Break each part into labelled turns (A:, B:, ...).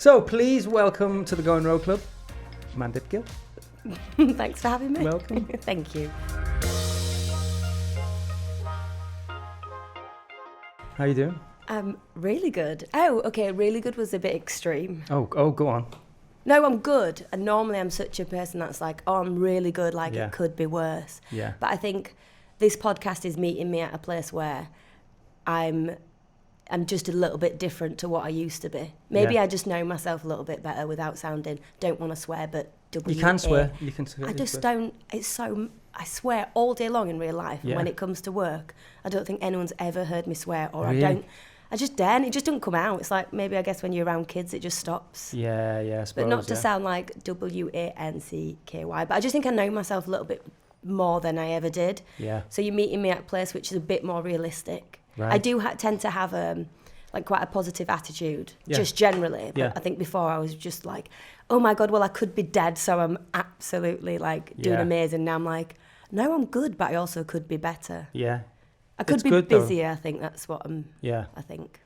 A: So please welcome to the Going Road Club, Mandip Gill.
B: Thanks for having me.
A: Welcome.
B: Thank you.
A: How you doing?
B: Really good. Oh, okay, really good was a bit extreme.
A: Oh, go on.
B: No, I'm good. And normally I'm such a person that's like, oh, I'm really good, like
A: Yeah.
B: it could be worse.
A: Yeah.
B: But I think this podcast is meeting me at a place where I'm just a little bit different to what I used to be. Maybe
A: Yeah.
B: I just know myself a little bit better without sounding, don't want to swear, but
A: You can swear. You can swear.
B: I just don't, I swear all day long in real life.
A: Yeah.
B: And when it comes to work, I don't think anyone's ever heard me swear, or
A: Really?
B: I just daren't. It just doesn't come out. It's like, maybe I guess when you're around kids, it just stops.
A: Yeah, I suppose.
B: But not to
A: yeah.
B: sound like W-A-N-C-K-Y, but I just think I know myself a little bit more than I ever did.
A: Yeah.
B: So you're meeting me at a place which is a bit more realistic.
A: Right.
B: I do tend to have like quite a positive attitude,
A: Yeah.
B: just generally. But
A: Yeah.
B: I think before I was just like, oh my God, well, I could be dead, so I'm absolutely like doing
A: Yeah.
B: amazing. Now I'm like, no, I'm good, but I also could be better.
A: Yeah.
B: I could
A: It's
B: be
A: good, though.
B: busier, I think that's what
A: Yeah.
B: I think.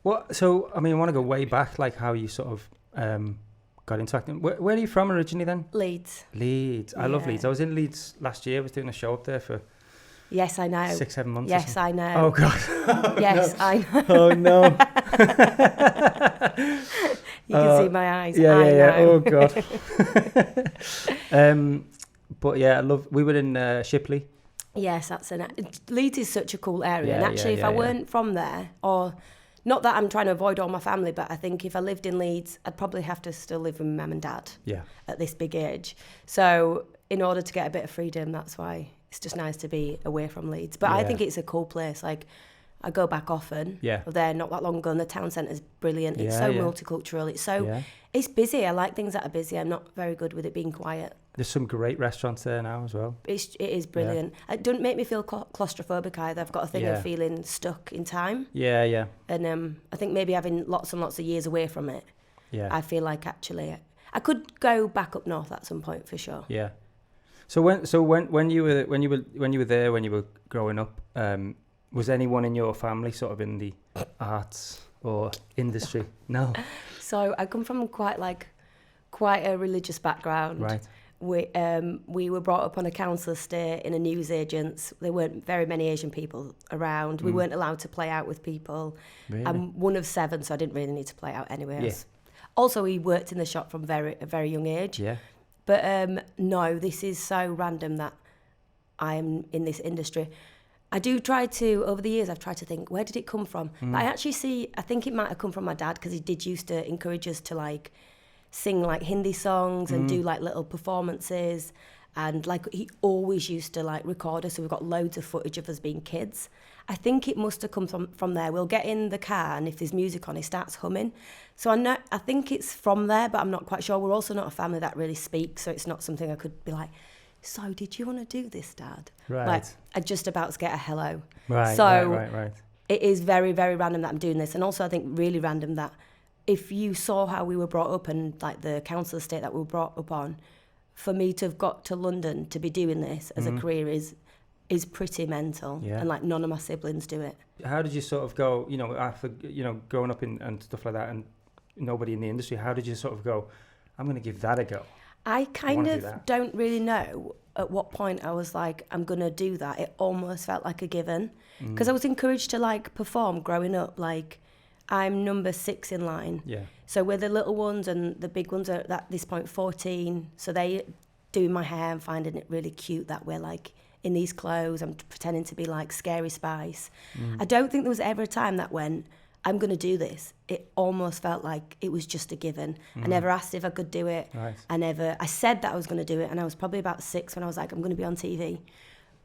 A: Well, so I mean, I want to go way back, like how you sort of got into acting. Where are you from originally then?
B: Leeds.
A: Leeds. I love
B: Yeah.
A: Leeds. I was in Leeds last year. I was doing a show up there for
B: Yes, I know.
A: 6-7 months. or
B: Yes,
A: something.
B: I know.
A: Oh God.
B: Yes, I know.
A: Oh no.
B: You can see my eyes.
A: Yeah,
B: I
A: yeah.
B: know.
A: Oh God. But yeah, we were in Shipley.
B: Yes, Leeds is such a cool area.
A: Yeah,
B: And actually,
A: yeah,
B: if I
A: yeah.
B: weren't from there, or not that I'm trying to avoid all my family, but I think if I lived in Leeds, I'd probably have to still live with my mum and dad
A: Yeah.
B: at this big age. So in order to get a bit of freedom, that's why it's just nice to be away from Leeds. But I
A: Yeah.
B: think it's a cool place. Like, I go back often.
A: Yeah.
B: I was there not that long ago, and the town centre's brilliant. It's
A: Yeah,
B: so
A: yeah.
B: multicultural.
A: Yeah.
B: It's busy. I like things that are busy. I'm not very good with it being quiet.
A: There's some great restaurants there now as well.
B: It is brilliant. It doesn't make me feel claustrophobic either. I've got a thing
A: Yeah.
B: of feeling stuck in time.
A: Yeah, yeah,
B: And I think maybe having lots and lots of years away from it,
A: yeah.
B: I feel like actually I could go back up north at some point for sure.
A: Yeah. So when you were there when you were growing up, was anyone in your family sort of in the arts or industry? No.
B: So I come from quite a religious background.
A: Right.
B: We were brought up on a council estate in a newsagent's. There weren't very many Asian people around. We weren't allowed to play out with people.
A: Really?
B: I'm one of 7, so I didn't really need to play out anyway.
A: Yeah.
B: Also, we worked in the shop from a very young age.
A: Yeah.
B: But no, this is so random that I am in this industry. I do try to, over the years, I've tried to think, where did it come from? But I think it might have come from my dad, because he did used to encourage us to like sing like Hindi songs and do like little performances. And like he always used to like record us, so we've got loads of footage of us being kids. I think it must have come from there. We'll get in the car, and if there's music on, he starts humming. So I think it's from there, but I'm not quite sure. We're also not a family that really speaks, so it's not something I could be like, so did you want to do this, Dad?
A: Right.
B: Like, I'm just about to get a hello.
A: Right.
B: So
A: Right.
B: it is very, very random that I'm doing this. And also I think really random that if you saw how we were brought up and like the council estate that we were brought up on, for me to have got to London to be doing this as a career is pretty mental.
A: Yeah.
B: And like none of my siblings do it.
A: How did you sort of go, after, growing up and stuff like that and nobody in the industry, how did you sort of go, I'm going to give that a go?
B: I kind
A: wanna do
B: of
A: that.
B: don't really know at what point I was like, I'm going to do that. It almost felt like a given. Because I was encouraged to like perform growing up. Like I'm number 6 in line.
A: Yeah.
B: So we're the little ones, and the big ones are at this point 14. So they doing my hair and finding it really cute that we're like in these clothes. I'm pretending to be like Scary Spice. I don't think there was ever a time that when I'm going to do this, it almost felt like it was just a given. I never asked if I could do it.
A: Right.
B: I said that I was going to do it, and I was probably about 6 when I was like, I'm going to be on TV.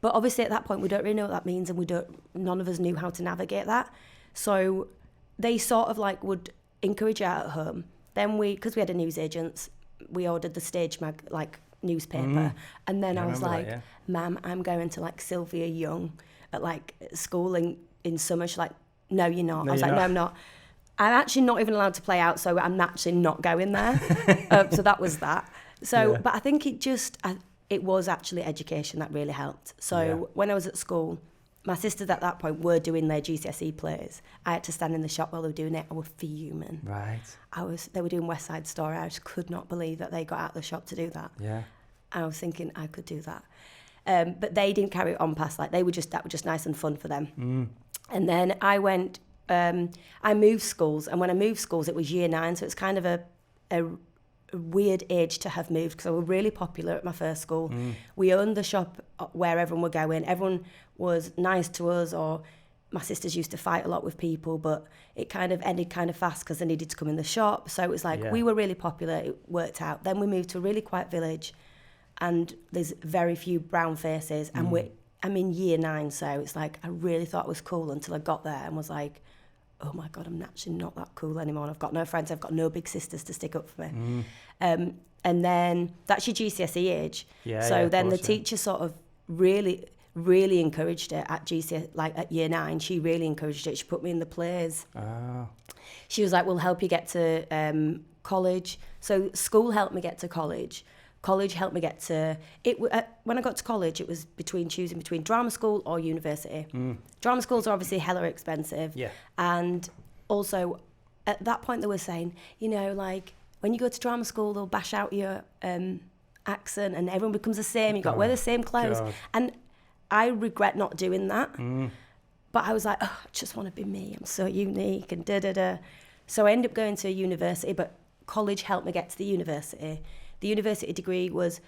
B: But obviously at that point, we don't really know what that means, and none of us knew how to navigate that. So they sort of like would encourage you out at home. Then because we had a newsagent, we ordered the stage newspaper. And then I was
A: remember
B: like,
A: that, yeah.
B: Ma'am, I'm going to like Sylvia Young at like school in summer. She's like, no, you're not. I was like, no, I'm not. I'm actually not even allowed to play out, so I'm actually not going there. So that was that. So,
A: Yeah.
B: but I think it was actually education that really helped. So when I was at school, my sisters at that point were doing their GCSE plays. I had to stand in the shop while they were doing it. I was fuming.
A: Right.
B: They were doing West Side Story. I just could not believe that they got out of the shop to do that.
A: Yeah.
B: I was thinking I could do that. But they didn't carry it on past, like, that was just nice and fun for them. And then I went, I moved schools, and when I moved schools, it was year 9, so it's kind of a weird age to have moved, because I was really popular at my first school. We owned the shop where everyone were going. Everyone was nice to us, or my sisters used to fight a lot with people, but it kind of ended kind of fast because they needed to come in the shop. So it was like, we were really popular, it worked out. Then we moved to a really quiet village, and there's very few brown faces, and I'm in year 9, so it's like I really thought it was cool until I got there and was like, oh my God, I'm actually not that cool anymore. I've got no friends, I've got no big sisters to stick up for me. And then that's your GCSE age. Then the teacher sort of really encouraged it at GCSE, like at year 9. She really encouraged it. She put me in the plays. She was like, we'll help you get to college. So school helped me get to college. College helped me get to it. When I got to college, it was choosing between drama school or university. Drama schools are obviously hella expensive. And also, at that point, they were saying, you know, like, when you go to drama school, they'll bash out your accent and everyone becomes the same. You've got to wear the same clothes. God. And I regret not doing that. But I was like, oh, I just want to be me. I'm so unique and da-da-da. So I ended up going to a university, but college helped me get to the university. The university degree there was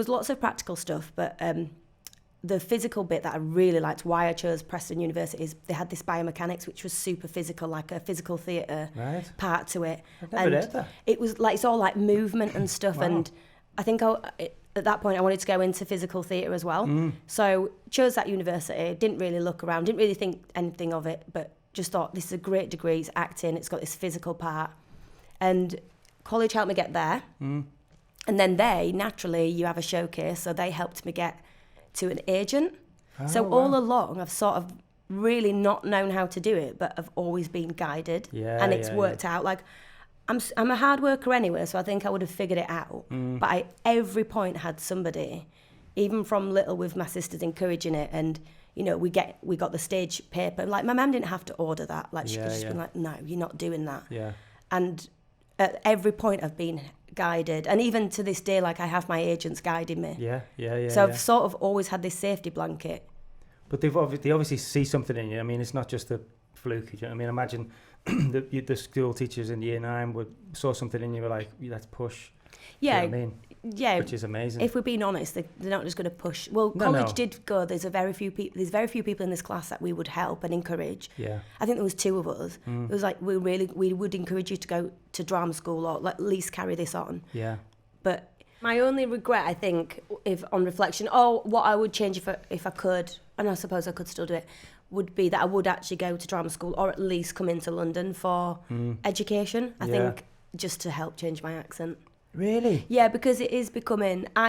B: lots of practical stuff, but the physical bit that I really liked, why I chose Preston University, is they had this biomechanics, which was super physical, like a physical theatre part to it.
A: I've never heard that.
B: It was like, it's all like movement and stuff. Wow. And I think at that point I wanted to go into physical theatre as well. So chose that university, didn't really look around, didn't really think anything of it, but just thought this is a great degree, it's acting, it's got this physical part. And college helped me get there. And then you have a showcase, so they helped me get to an agent. All along, I've sort of really not known how to do it, but I've always been guided, and it's worked out. Like, I'm a hard worker anyway, so I think I would have figured it out. But I every point had somebody, even from little with my sisters encouraging it, and you know we got the stage paper. Like, my mum didn't have to order that. Like, she could just been like, no, you're not doing that. And at every point I've been guided, and even to this day, like, I have my agents guiding me. So I've sort of always had this safety blanket.
A: But they obviously see something in you. I mean, it's not just a fluke. You know what I mean? Imagine the school teachers in year 9 saw something in you, were like, let's push.
B: Yeah,
A: you know what I mean?
B: Yeah,
A: which is amazing.
B: If we're being honest, they're not just going to push. Well, college did go. There's very few people in this class that we would help and encourage.
A: Yeah,
B: I think there was 2 of us. It was like we would encourage you to go to drama school, or at least carry this on.
A: Yeah.
B: But my only regret, I think, if on reflection, what I would change if I could, and I suppose I could still do it, would be that I would actually go to drama school, or at least come into London for education. I think just to help change my accent.
A: Really?
B: Yeah, because I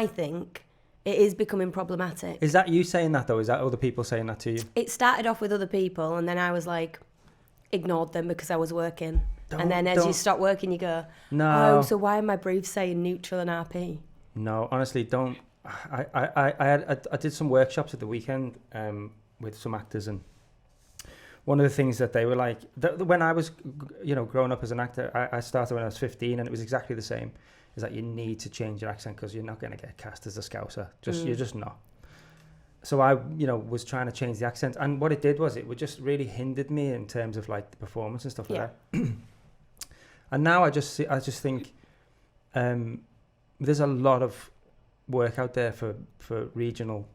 B: think it is becoming problematic.
A: Is that you saying that, though? Is that other people saying that to you?
B: It started off with other people, and then I was like, ignored them because I was working. And then as you stop working, you go,
A: no.
B: Oh, so why are my briefs saying neutral and RP?
A: No, honestly, don't. I did some workshops at the weekend with some actors, and one of the things that they were like, when I was, growing up as an actor, I started when I was 15, and it was exactly the same. Is that you need to change your accent because you're not going to get cast as a Scouser. You're just not. So I, was trying to change the accent, and what it did was it would just really hindered me in terms of like the performance and stuff like that. And now I just think there's a lot of work out there for regional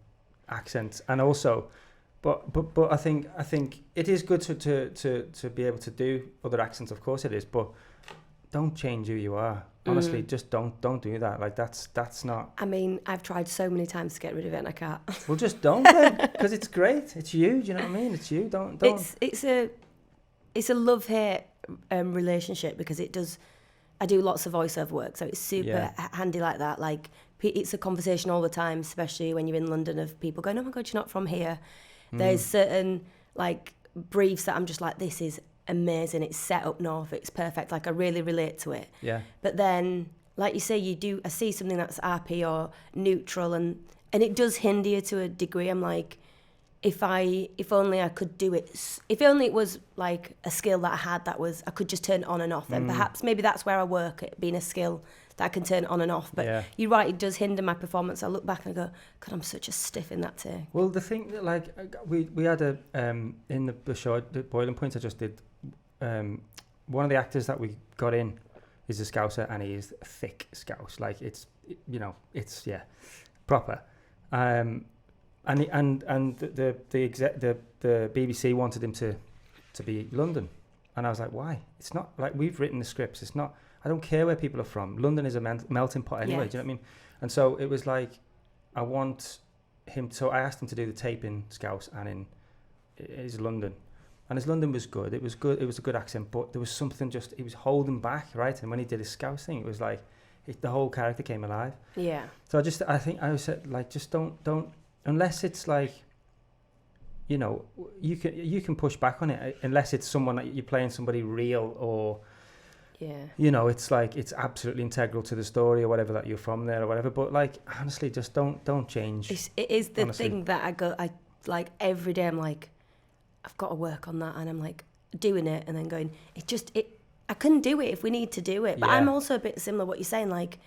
A: accents, and also, but I think it is good to be able to do other accents. Of course it is, but don't change who you are. Honestly, just don't do that. Like that's not. I
B: mean, I've tried so many times to get rid of it, and I can't.
A: Well, just don't, because it's great. It's you. Do you know what I mean? It's you. Don't.
B: It's a love-hate relationship, because it does. I do lots of voiceover work, so it's super handy like that. Like, it's a conversation all the time, especially when you're in London, of people going, "Oh my God, you're not from here." There's certain like briefs that I'm just like, "This is amazing, it's set up north, it's perfect," like I really relate to it.
A: Yeah.
B: But then, like you say, I see something that's RP or neutral, and it does hinder you to a degree. I'm like, if only I could do it, if only it was like a skill that I had I could just turn it on and off, then perhaps maybe that's where I work, at being a skill that I can turn it on and off. But you're right, it does hinder my performance. I look back and I go, God, I'm such a stiff in that too.
A: Well, the thing that, like, we had a in the show, the Boiling Point I just did, one of the actors that we got in is a Scouser, and he is thick Scouse, like it's proper. And the BBC wanted him to be London, and I was like, why? It's not like, we've written the scripts. It's not. I don't care where people are from. London is a melting pot anyway. Do you know what I mean? And so it was like, I want him. So I asked him to do the tape in Scouse and in his London, and his London was good. It was good. It was a good accent, but there was something just, he was holding back, right? And when he did his Scouse thing, it was like the whole character came alive. Yeah. So I think I said, like, just don't. Unless it's like, you know, you can push back on it, unless it's someone that you're playing somebody real, or, you know, it's like, it's absolutely integral to the story or whatever, that you're from there or whatever. But like, honestly, just don't change.
B: It is the thing that I like every day. I'm like, I've got to work on that, and I'm like doing it, and then going, I couldn't do it if we need to do it. But I'm also a bit similar what you're saying, like,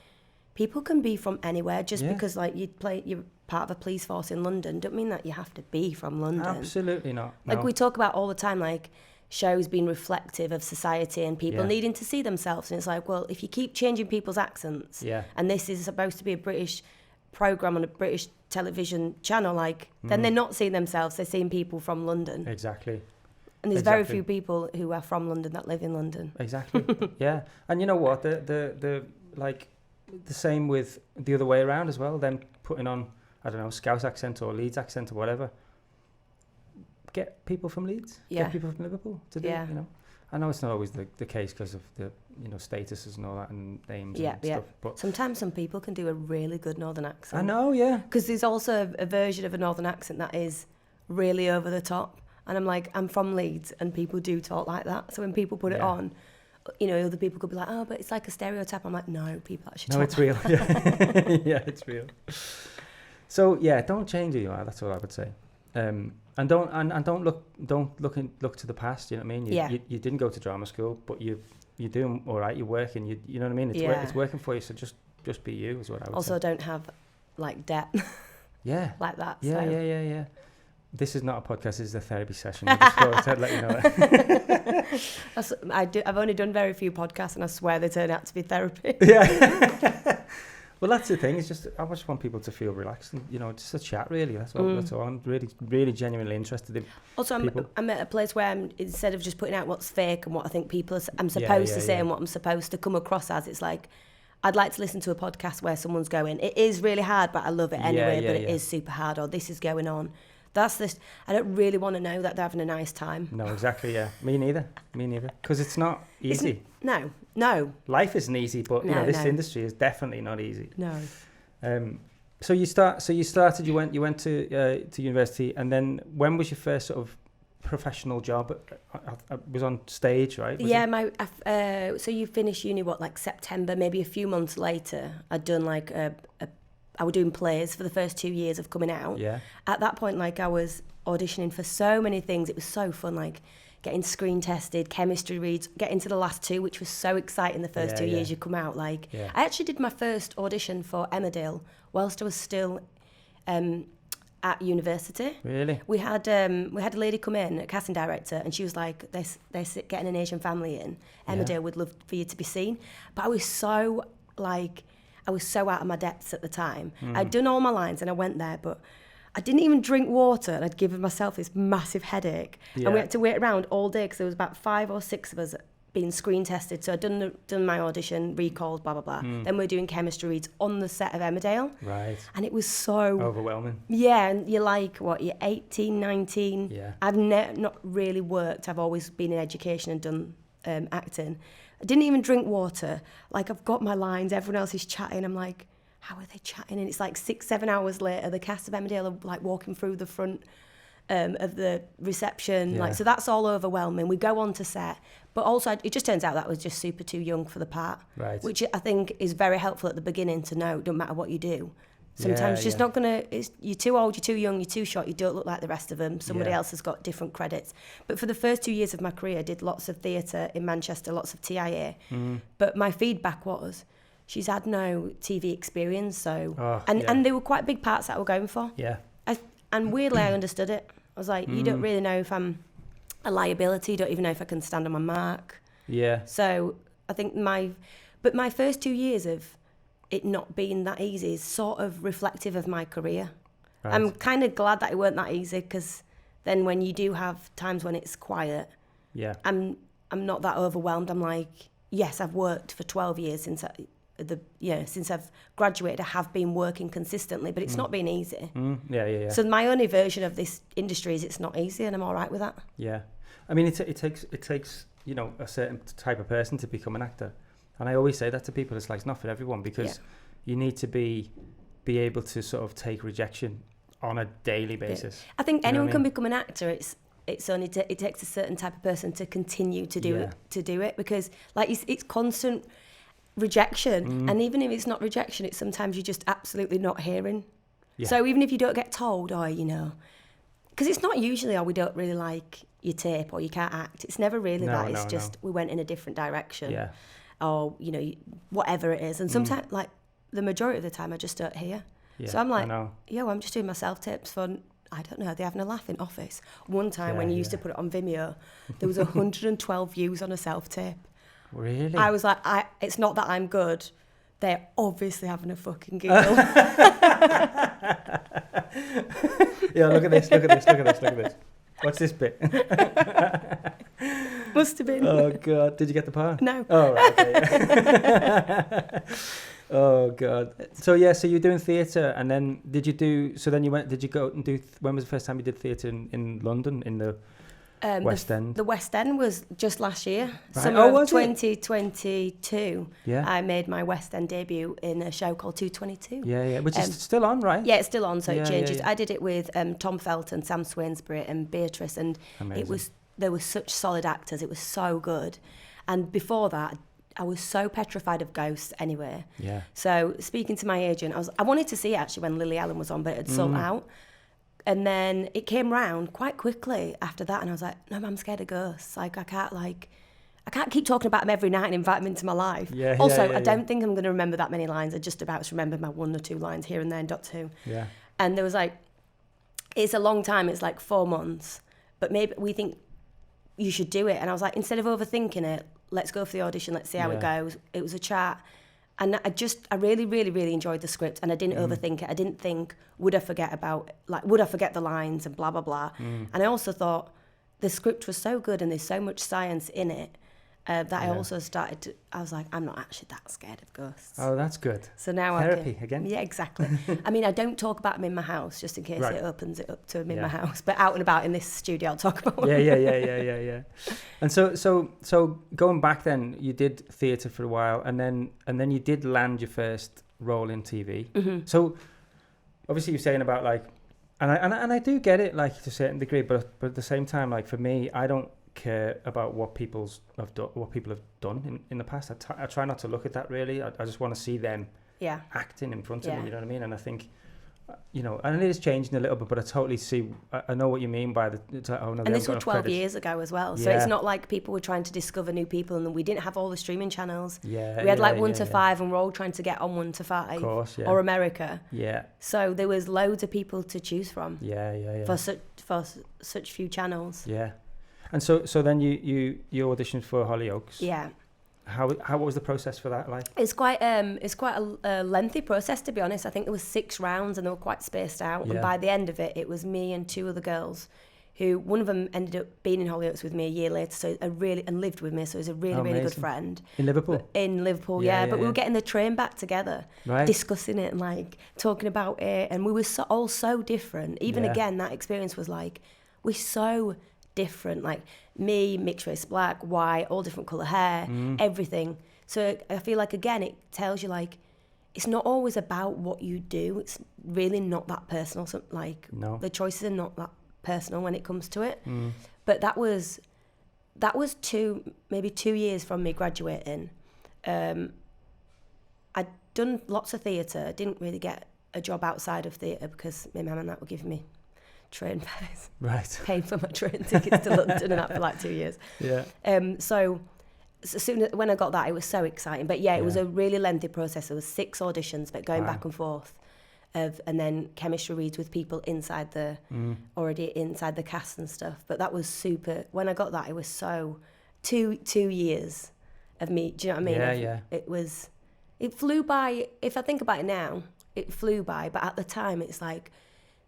B: people can be from anywhere, just because like you're part of a police force in London, don't mean that you have to be from London.
A: Absolutely not. No.
B: Like we talk about all the time, like shows being reflective of society and people needing to see themselves. And it's like, well, if you keep changing people's accents, and this is supposed to be a British programme on a British television channel, like, then they're not seeing themselves, they're seeing people from London.
A: Exactly.
B: And there's very few people who are from London that live in London.
A: Exactly. Yeah. And you know what? The like, the same with the other way around as well. Them putting on, I don't know, Scouse accent or Leeds accent or whatever. Get people from Leeds. Get people from Liverpool to do it, you know. I know it's not always the case because of the, you know, statuses and all that, and names and stuff. But
B: sometimes some people can do a really good Northern accent.
A: I know, yeah.
B: Because there's also a version of a Northern accent that is really over the top. And I'm like, I'm from Leeds, and people do talk like that. So when people put it on, you know, other people could be like, oh, but it's like a stereotype. I'm like, no, people actually talk.
A: No, it's real. Yeah, it's real. So yeah, don't change who you are. That's all I would say. And don't look to the past. You know what I mean? You didn't go to drama school, but you're doing all right. You're working. You know what I mean? It's working for you. So just be you is what I would say.
B: Also, don't have like debt.
A: Yeah.
B: Like that.
A: Yeah, so. Yeah. This is not a podcast. This is a therapy session. I just thought to let you know.
B: I've only done very few podcasts, and I swear they turn out to be therapy.
A: Yeah. Well, that's the thing. It's just, I just want people to feel relaxed, and, you know, just a chat, really. That's all. That's all. I'm really, really genuinely interested in.
B: Also, I'm at a place where instead of just putting out what's fake and what I think I'm supposed to say and what I'm supposed to come across as, it's like, I'd like to listen to a podcast where someone's going, it is really hard, but I love it anyway. But it is super hard, or this is going on. That's this. I don't really want to know that they're having a nice time.
A: No, exactly. Yeah, me neither. Because it's not easy.
B: No.
A: Life isn't easy, but you know, this industry is definitely not easy.
B: No.
A: So you started. You went to university, and then when was your first sort of professional job? Was on stage, right?
B: So you finish uni like September, maybe a few months later. I'd done like I was doing plays for the first 2 years of coming out. Yeah. At that point, like, I was auditioning for so many things. It was so fun, like getting screen tested, chemistry reads, getting to the last 2, which was so exciting the first 2 years you come out. Like, I actually did my first audition for Emmerdale whilst I was still at university.
A: Really?
B: We had a lady come in, a casting director, and she was like, they're getting an Asian family in. Emmerdale would love for you to be seen. But I was so out of my depths at the time. I'd done all my lines and I went there, but I didn't even drink water, and I'd given myself this massive headache. And we had to wait around all day because there was about 5 or 6 of us being screen tested. So I'd done my audition, recalled, blah, blah, blah. Then we were doing chemistry reads on the set of Emmerdale.
A: Right.
B: And it was so...
A: overwhelming.
B: Yeah, and you're like, you're 18, 19. Yeah. I've not really worked. I've always been in education and done acting. I didn't even drink water. Like, I've got my lines, everyone else is chatting. I'm like, how are they chatting? And it's like 6-7 hours later, the cast of Emmerdale are like walking through the front of the reception. Yeah. Like, so that's all overwhelming. We go on to set. But also, it just turns out that I was just super too young for the part. Right. Which I think is very helpful at the beginning to know, don't matter what you do, Sometimes just not gonna. You're too old, you're too young, you're too short. You don't look like the rest of them. Somebody else has got different credits. But for the first 2 years of my career, I did lots of theatre in Manchester, lots of TIA. But my feedback was, she's had no TV experience, and they were quite big parts that I were going for.
A: Yeah.
B: And weirdly, I understood it. I was like, you don't really know if I'm a liability. You don't even know if I can stand on my mark.
A: Yeah.
B: So I think my first 2 years of it not being that easy is sort of reflective of my career. Right. I'm kind of glad that it weren't that easy, because then when you do have times when it's quiet, I'm not that overwhelmed. I'm like, yes, I've worked for 12 years since I've graduated. I have been working consistently, but it's not been easy.
A: Yeah.
B: So my only version of this industry is it's not easy, and I'm all right with that.
A: Yeah, I mean, it takes a certain type of person to become an actor. And I always say that to people. It's like, it's not for everyone, because you need to be able to sort of take rejection on a daily basis.
B: I think anyone can become an actor. It's only it takes a certain type of person to continue to do it, because like it's constant rejection, and even if it's not rejection, it's sometimes you're just absolutely not hearing. So even if you don't get told, because it's not usually, we don't really like your tape, or you can't act. It's never really that. It's just we went in a different direction. Yeah. Or, whatever it is. And sometimes, like, the majority of the time, I just don't hear. Yeah, so I'm like, I'm just doing my self-tapes for, I don't know, they're having a laugh in office. One time when you used to put it on Vimeo, there was 112 views on a self-tape. Really? I was like, it's not that I'm good. They're obviously having a fucking giggle.
A: Look at this. What's this bit?
B: Must have been.
A: Oh God! Did you get the part?
B: No.
A: Oh right. Okay. Oh God. So you're doing theatre, and then did you do? So then you went. Did you go and do? When was the first time you did theatre in London, in the West End?
B: The West End was just last year.
A: Right.
B: Summer of 2022.
A: Yeah.
B: I made my West End debut in a show called 222.
A: Yeah. Which is still on, right?
B: Yeah, it's still on, so it changes. I did it with Tom Felton, Sam Swainsbury, and Beatrice, and
A: Amazing.
B: There were such solid actors. It was so good. And before that, I was so petrified of ghosts anyway. Yeah. So speaking to my agent, I wanted to see it actually when Lily Allen was on, but it had sold out. And then it came round quite quickly after that, and I was like, no, I'm scared of ghosts. Like I can't keep talking about them every night and invite them into my life. I don't think I'm going to remember that many lines. I just about remember my 1 or 2 lines here and there in Doctor Who. Yeah. And there was like, it's a long time. It's like 4 months, but maybe we think you should do it. And I was like, instead of overthinking it, let's go for the audition. Let's see how it goes. It was a chat. And I really, really, really enjoyed the script, and I didn't overthink it. I didn't think, would I forget the lines and blah, blah, blah. And I also thought the script was so good and there's so much science in it that I also I was like, I'm not actually that scared of ghosts.
A: Oh, that's good.
B: So now
A: Therapy again?
B: Yeah, exactly. I mean, I don't talk about them in my house just in case it opens it up to them in my house. But out and about in this studio, I'll talk about them.
A: Yeah. And so going back then, you did theatre for a while, and then you did land your first role in TV. Mm-hmm. So obviously you're saying about like, and I do get it like to a certain degree, but at the same time, like for me, I don't care about what people have done in the past. I try not to look at that really. I just want to see them acting in front of me, you know what I mean? And I think, and it is changing a little bit, but I totally see, I know what you mean by it's like, oh no,
B: and this was 12 years ago as well, so it's not like people were trying to discover new people, and we didn't have all the streaming channels. We had 1 to 5, and we're all trying to get on 1 to 5, of course, or America. So there was loads of people to choose from. For such few channels. And so then you auditioned for Hollyoaks. Yeah. How was the process for that like? It's quite a lengthy process, to be honest. I think there was 6 rounds and they were quite spaced out. And by the end of it, it was me and 2 other girls, who one of them ended up being in Hollyoaks with me a year later, and lived with me. So he's a really good friend.
A: In Liverpool.
B: But we were getting the train back together, discussing it and like talking about it, and we were all so different. Even again, that experience was like, we're so different, like me, mixed race, black, white, all different colour hair, everything. So I feel like, again, it tells you like, it's not always about what you do. It's really not that personal. So like the choices are not that personal when it comes to it. But that was maybe 2 years from me graduating. I'd done lots of theatre. I didn't really get a job outside of theatre because my mum and that were giving me train fares.
A: Right.
B: Paying for my train tickets to London and that for like 2 years.
A: Yeah.
B: So as soon as when I got that, it was so exciting. But yeah, it was a really lengthy process. There was 6 auditions, but going back and forth. And then chemistry reads with people inside the already inside the cast and stuff. But that was super. When I got that, it was so 2 years of me. Do you know what I mean?
A: Yeah.
B: It flew by. If I think about it now, it flew by. But at the time, it's like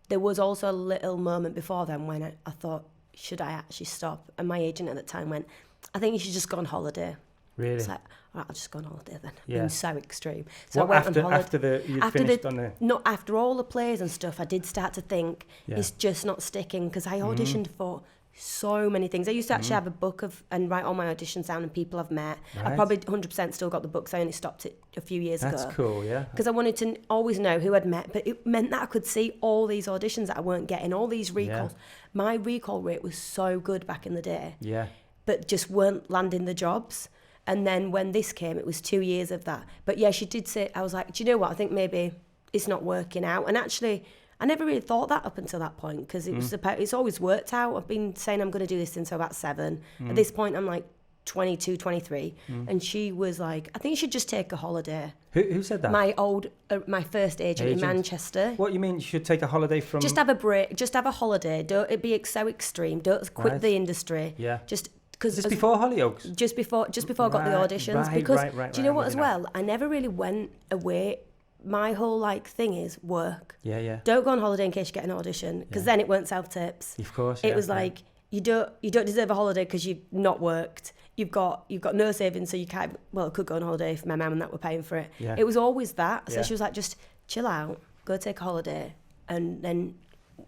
B: there was also a little moment before then when I thought, should I actually stop? And my agent at the time went, I think you should just go on holiday.
A: Really?
B: It's like, all right, I'll just go on holiday then.
A: Yeah.
B: Being so extreme. So
A: what,
B: I went on holiday.
A: after you finished on the...
B: Not after all the plays and stuff, I did start to think it's just not sticking because I auditioned for so many things. I used to actually have a book and write all my auditions down and people I've met.
A: Right.
B: I probably 100% still got the books. I only stopped it a few years ago.
A: That's cool, yeah.
B: Because I wanted to always know who I'd met, but it meant that I could see all these auditions that I weren't getting, all these recalls.
A: Yeah.
B: My recall rate was so good back in the day.
A: Yeah.
B: But just weren't landing the jobs. And then when this came, it was 2 years of that. But yeah, she did say, I was like, do you know what? I think maybe it's not working out. And actually, I never really thought that up until that point because it's always worked out. I've been saying I'm going to do this since I was about 7. At this point, I'm like 22, 23. And she was like, I think you should just take a holiday.
A: Who said that?
B: My first agent in Manchester.
A: What, you mean you should take a holiday from...
B: Just have a break. Just have a holiday. Don't it be so extreme. Don't quit the industry.
A: Yeah.
B: Just...
A: Just before Hollyoaks?
B: Just before I got the auditions. Because do you know what as well? I never really went away. My whole thing is work.
A: Yeah.
B: Don't go on holiday in case you get an audition because then it weren't self-tips.
A: Of course.
B: It was like you don't deserve a holiday because you've not worked. You've got no savings, so you can't. Well, I could go on holiday if my mum and that were paying for it.
A: Yeah.
B: It was always that. So
A: Yeah.
B: she was like, just chill out, go take a holiday, and then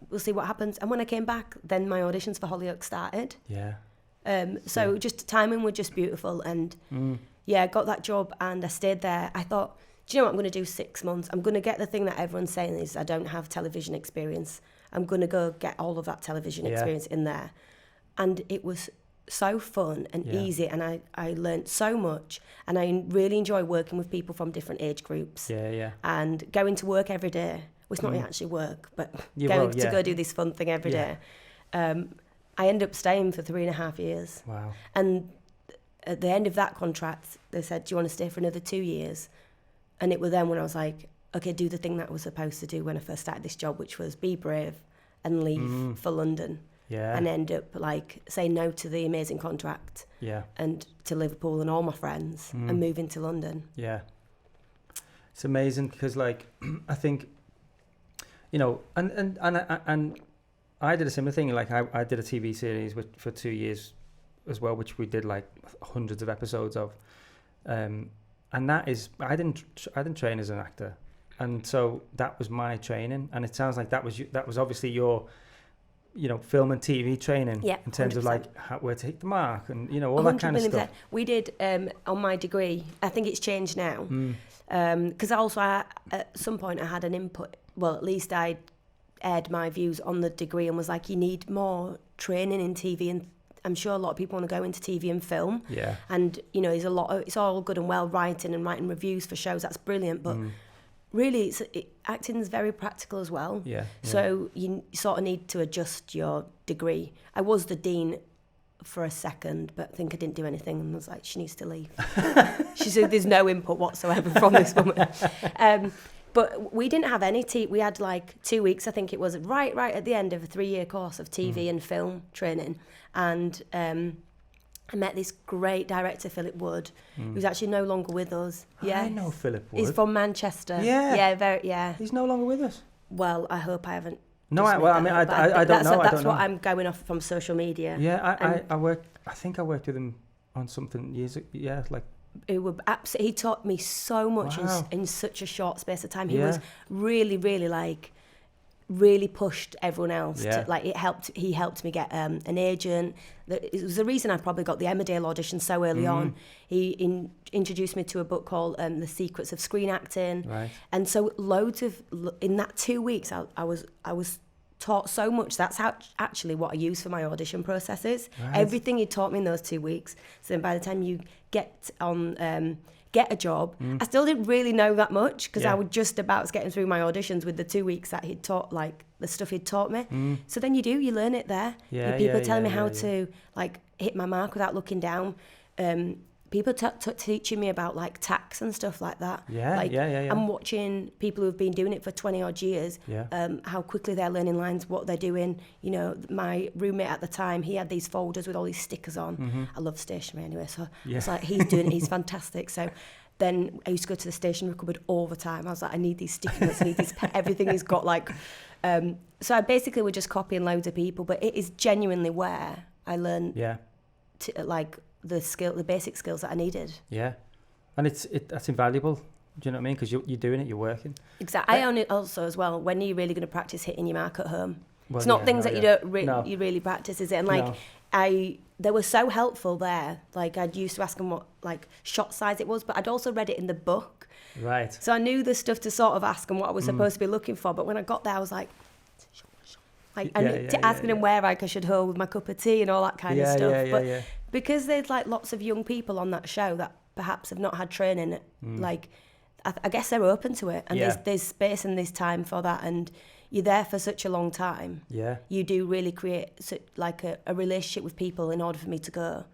B: we'll see what happens. And when I came back, then my auditions for Hollyoaks started.
A: Yeah.
B: So just timing was just beautiful, and I got that job and I stayed there. I thought, do you know what, I'm going to do 6 months. I'm going to get the thing that everyone's saying is I don't have television experience. I'm going to go get all of that television experience in there. And it was so fun and easy, and I learned so much, and I really enjoy working with people from different age groups.
A: Yeah.
B: And going to work every day. Well, it's not actually work, but to go do this fun thing every day. I ended up staying for 3.5 years.
A: Wow.
B: And at the end of that contract, they said, do you want to stay for another 2 years? And it was then when I was like, okay, do the thing that I was supposed to do when I first started this job, which was be brave and leave for London.
A: Yeah.
B: And end up saying no to the amazing contract.
A: Yeah.
B: And to Liverpool and all my friends and move into London.
A: Yeah. It's amazing because I think, and I did a similar thing. I did a TV series for 2 years as well, which we did hundreds of episodes of. And that is, I didn't train as an actor. And so that was my training. And it sounds like that was obviously your, film and TV training in terms 100%. Of where to hit the mark and, all that kind of stuff.
B: We did on my degree, I think it's changed now. Because also at some point I had an input, well, at least I aired my views on the degree and was like, you need more training in TV, and I'm sure a lot of people want to go into TV and film.
A: Yeah.
B: And there's it's all good and well writing reviews for shows. That's brilliant, but really, acting is very practical as well.
A: Yeah.
B: So you sort of need to adjust your degree. I was the dean for a second, but I think I didn't do anything and was like, she needs to leave. She said, there's no input whatsoever from this woman. But we didn't have any we had 2 weeks, I think it was, right at the end of a 3-year course of TV and film training. And I met this great director, Philip Wood, who's actually no longer with us.
A: I know Philip Wood.
B: He's from Manchester.
A: Yeah. He's no longer with us.
B: Well, I hope I haven't.
A: No, I don't know.
B: That's what I'm going off from social media.
A: Yeah, I think I worked with him on something years ago. Yeah,
B: It would he taught me so much in such a short space of time. He was really, really really pushed everyone else. He helped me get an agent. It was the reason I probably got the Emmerdale audition so early on. He introduced me to a book called The Secrets of Screen Acting.
A: Right.
B: And so in that 2 weeks, I was taught so much. That's actually what I use for my audition processes. Right. Everything he taught me in those 2 weeks. So by the time you get on, get a job. I still didn't really know that much because I was just about getting through my auditions with the 2 weeks that he'd taught, like the stuff he'd taught me. So then you learn it there. People telling me how to like hit my mark without looking down. People teaching me about like tax and stuff like that. I'm watching people who've been doing it for 20 odd years, how quickly they're learning lines, what they're doing. You know, my roommate at the time, he had these folders with all these stickers on. I love stationery anyway, so it's like, he's doing it, he's fantastic. So then I used to go to the stationery cupboard all the time. I was like, I need these sticky notes, I need these, everything he's got like. So I basically was just copying loads of people, but it is genuinely where I learned to, like, the basic skills that I needed. Yeah,
A: and that's invaluable. Do you know what I mean? Because you're doing it, you're working.
B: Exactly. I own it also as well. When are you really going to practice hitting your mark at home? Well, it's not things that you really practice, is it? And like they were so helpful there. Like I'd used to ask them what like shot size it was, but I'd also read it in the book.
A: Right.
B: So I knew the stuff to sort of ask them what I was supposed to be looking for. But when I got there, I was like. Asking him where I should hold with my cup of tea and all that kind of stuff. Because there's like lots of young people on that show that perhaps have not had training, like I guess they're open to it, and there's space and there's time for that, and you're there for such a long time. Yeah, you do really create like a relationship with people in order for me to go.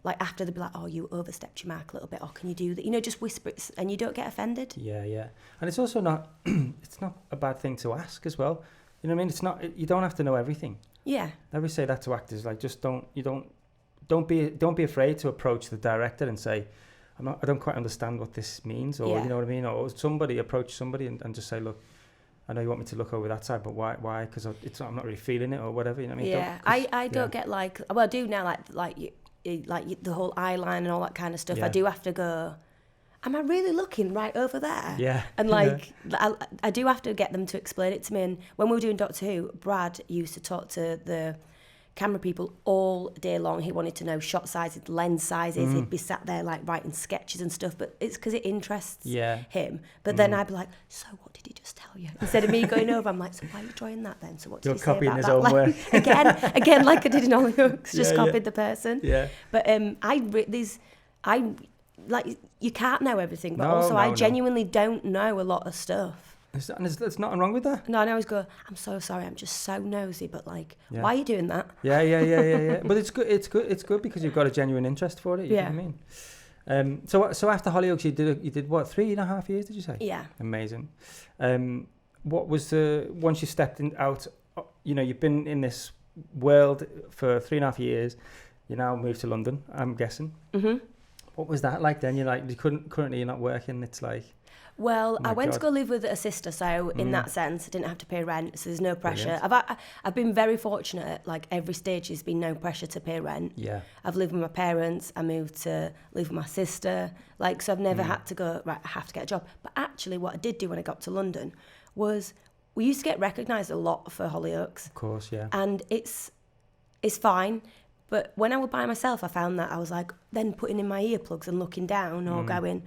B: Like after they'd be like, "Oh, you overstepped your mark a little bit. Oh, can you do that?" You know, just whisper it, and you don't get offended. Yeah, and it's also not it's not a bad thing to ask as well. You know what I mean? It's not. You don't have to know everything. Yeah. I always say that to actors. Like, just don't be afraid to approach the director and say, I don't quite understand what this means, or you know what I mean, or approach somebody and just say, look, I know you want me to look over that side, but why? Because I'm not really feeling it, or whatever. You know what I mean? Yeah. I don't get like. Well, I do now. Like the whole eye line and all that kind of stuff. I do have to go. Am I really looking right over there? Yeah. And like, I do have to get them to explain it to me. And when we were doing Doctor Who, Brad used to talk to the camera people all day long. He wanted to know shot sizes, lens sizes. He'd be sat there like writing sketches and stuff, but it's because it interests him. But then I'd be like, so what did he just tell you? Instead of me going over, I'm like, so why are you drawing that then? So what did he say about that? You're copying his own work. Again, like I did in Hollyoaks, just copied the person. Yeah. But like, you can't know everything, but I genuinely don't know a lot of stuff.
A: There's nothing wrong with that.
B: No, I always go, I'm so sorry, I'm just so nosy, but like, why are you doing that?
A: Yeah. But it's good because you've got a genuine interest for it. You know what I mean? So after Hollyoaks, you did what, 3.5 years? Did you say? Yeah. Amazing. What was once you stepped out? You know, you've been in this world for 3.5 years. You now moved to London, I'm guessing. What was that like then? Currently you're not working. It's like.
B: Well, I went to go live with a sister, so in that sense, I didn't have to pay rent, so there's no pressure. I've been very fortunate. Like every stage, there's been no pressure to pay rent. Yeah. I've lived with my parents. I moved to live with my sister. Like, so I've never had to go, right, I have to get a job. But actually, what I did do when I got to London was we used to get recognised a lot for Hollyoaks. Of course, yeah. And it's fine. But when I was by myself, I found that I was like then putting in my earplugs and looking down or going.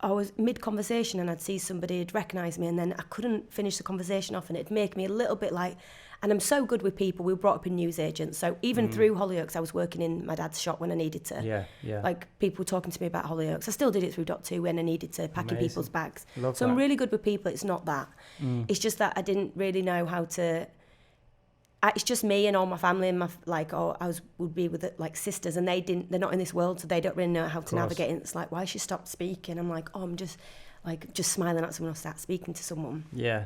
B: I was mid-conversation and I'd see somebody who'd recognise me and then I couldn't finish the conversation off and it'd make me a little bit like, and I'm so good with people, we were brought up in newsagents, so even through Hollyoaks I was working in my dad's shop when I needed to. Yeah. Like people talking to me about Hollyoaks. I still did it through Doctor Who when I needed to, packing people's bags. Love so that. I'm really good with people, it's not that. It's just that I didn't really know how to... It's just me and all my family and would be with like sisters and they're not in this world, so they don't really know how to navigate it. It's like, why she stopped speaking? I'm like, I'm just smiling at someone or start speaking to someone. Yeah.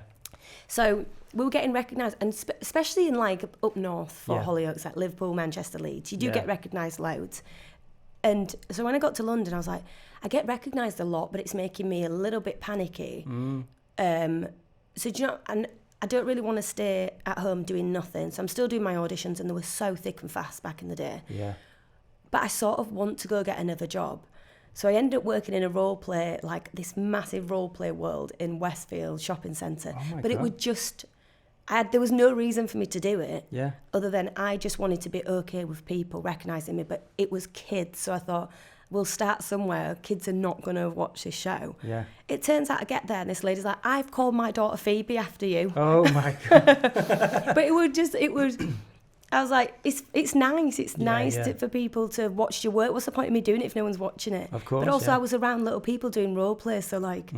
B: So we were getting recognised, and especially in like up north for Hollyoaks, like Liverpool, Manchester, Leeds, you do get recognised loads. And so when I got to London, I was like, I get recognised a lot, but it's making me a little bit panicky. So do you know, and I don't really want to stay at home doing nothing. So I'm still doing my auditions and they were so thick and fast back in the day. Yeah. But I sort of want to go get another job. So I ended up working in a role play, like this massive role play world in Westfield shopping centre. Oh but God. It would just, there was no reason for me to do it. Yeah. Other than I just wanted to be okay with people recognising me. But it was kids. So I thought, we'll start somewhere. Kids are not going to watch this show. Yeah. It turns out I get there and this lady's like, I've called my daughter Phoebe after you. Oh my God. But I was like, it's nice. It's nice
A: yeah.
B: for people to watch your work. What's the point of me doing it if no one's watching it?
A: Of course.
B: But also,
A: yeah.
B: I was around little people doing role play, so like,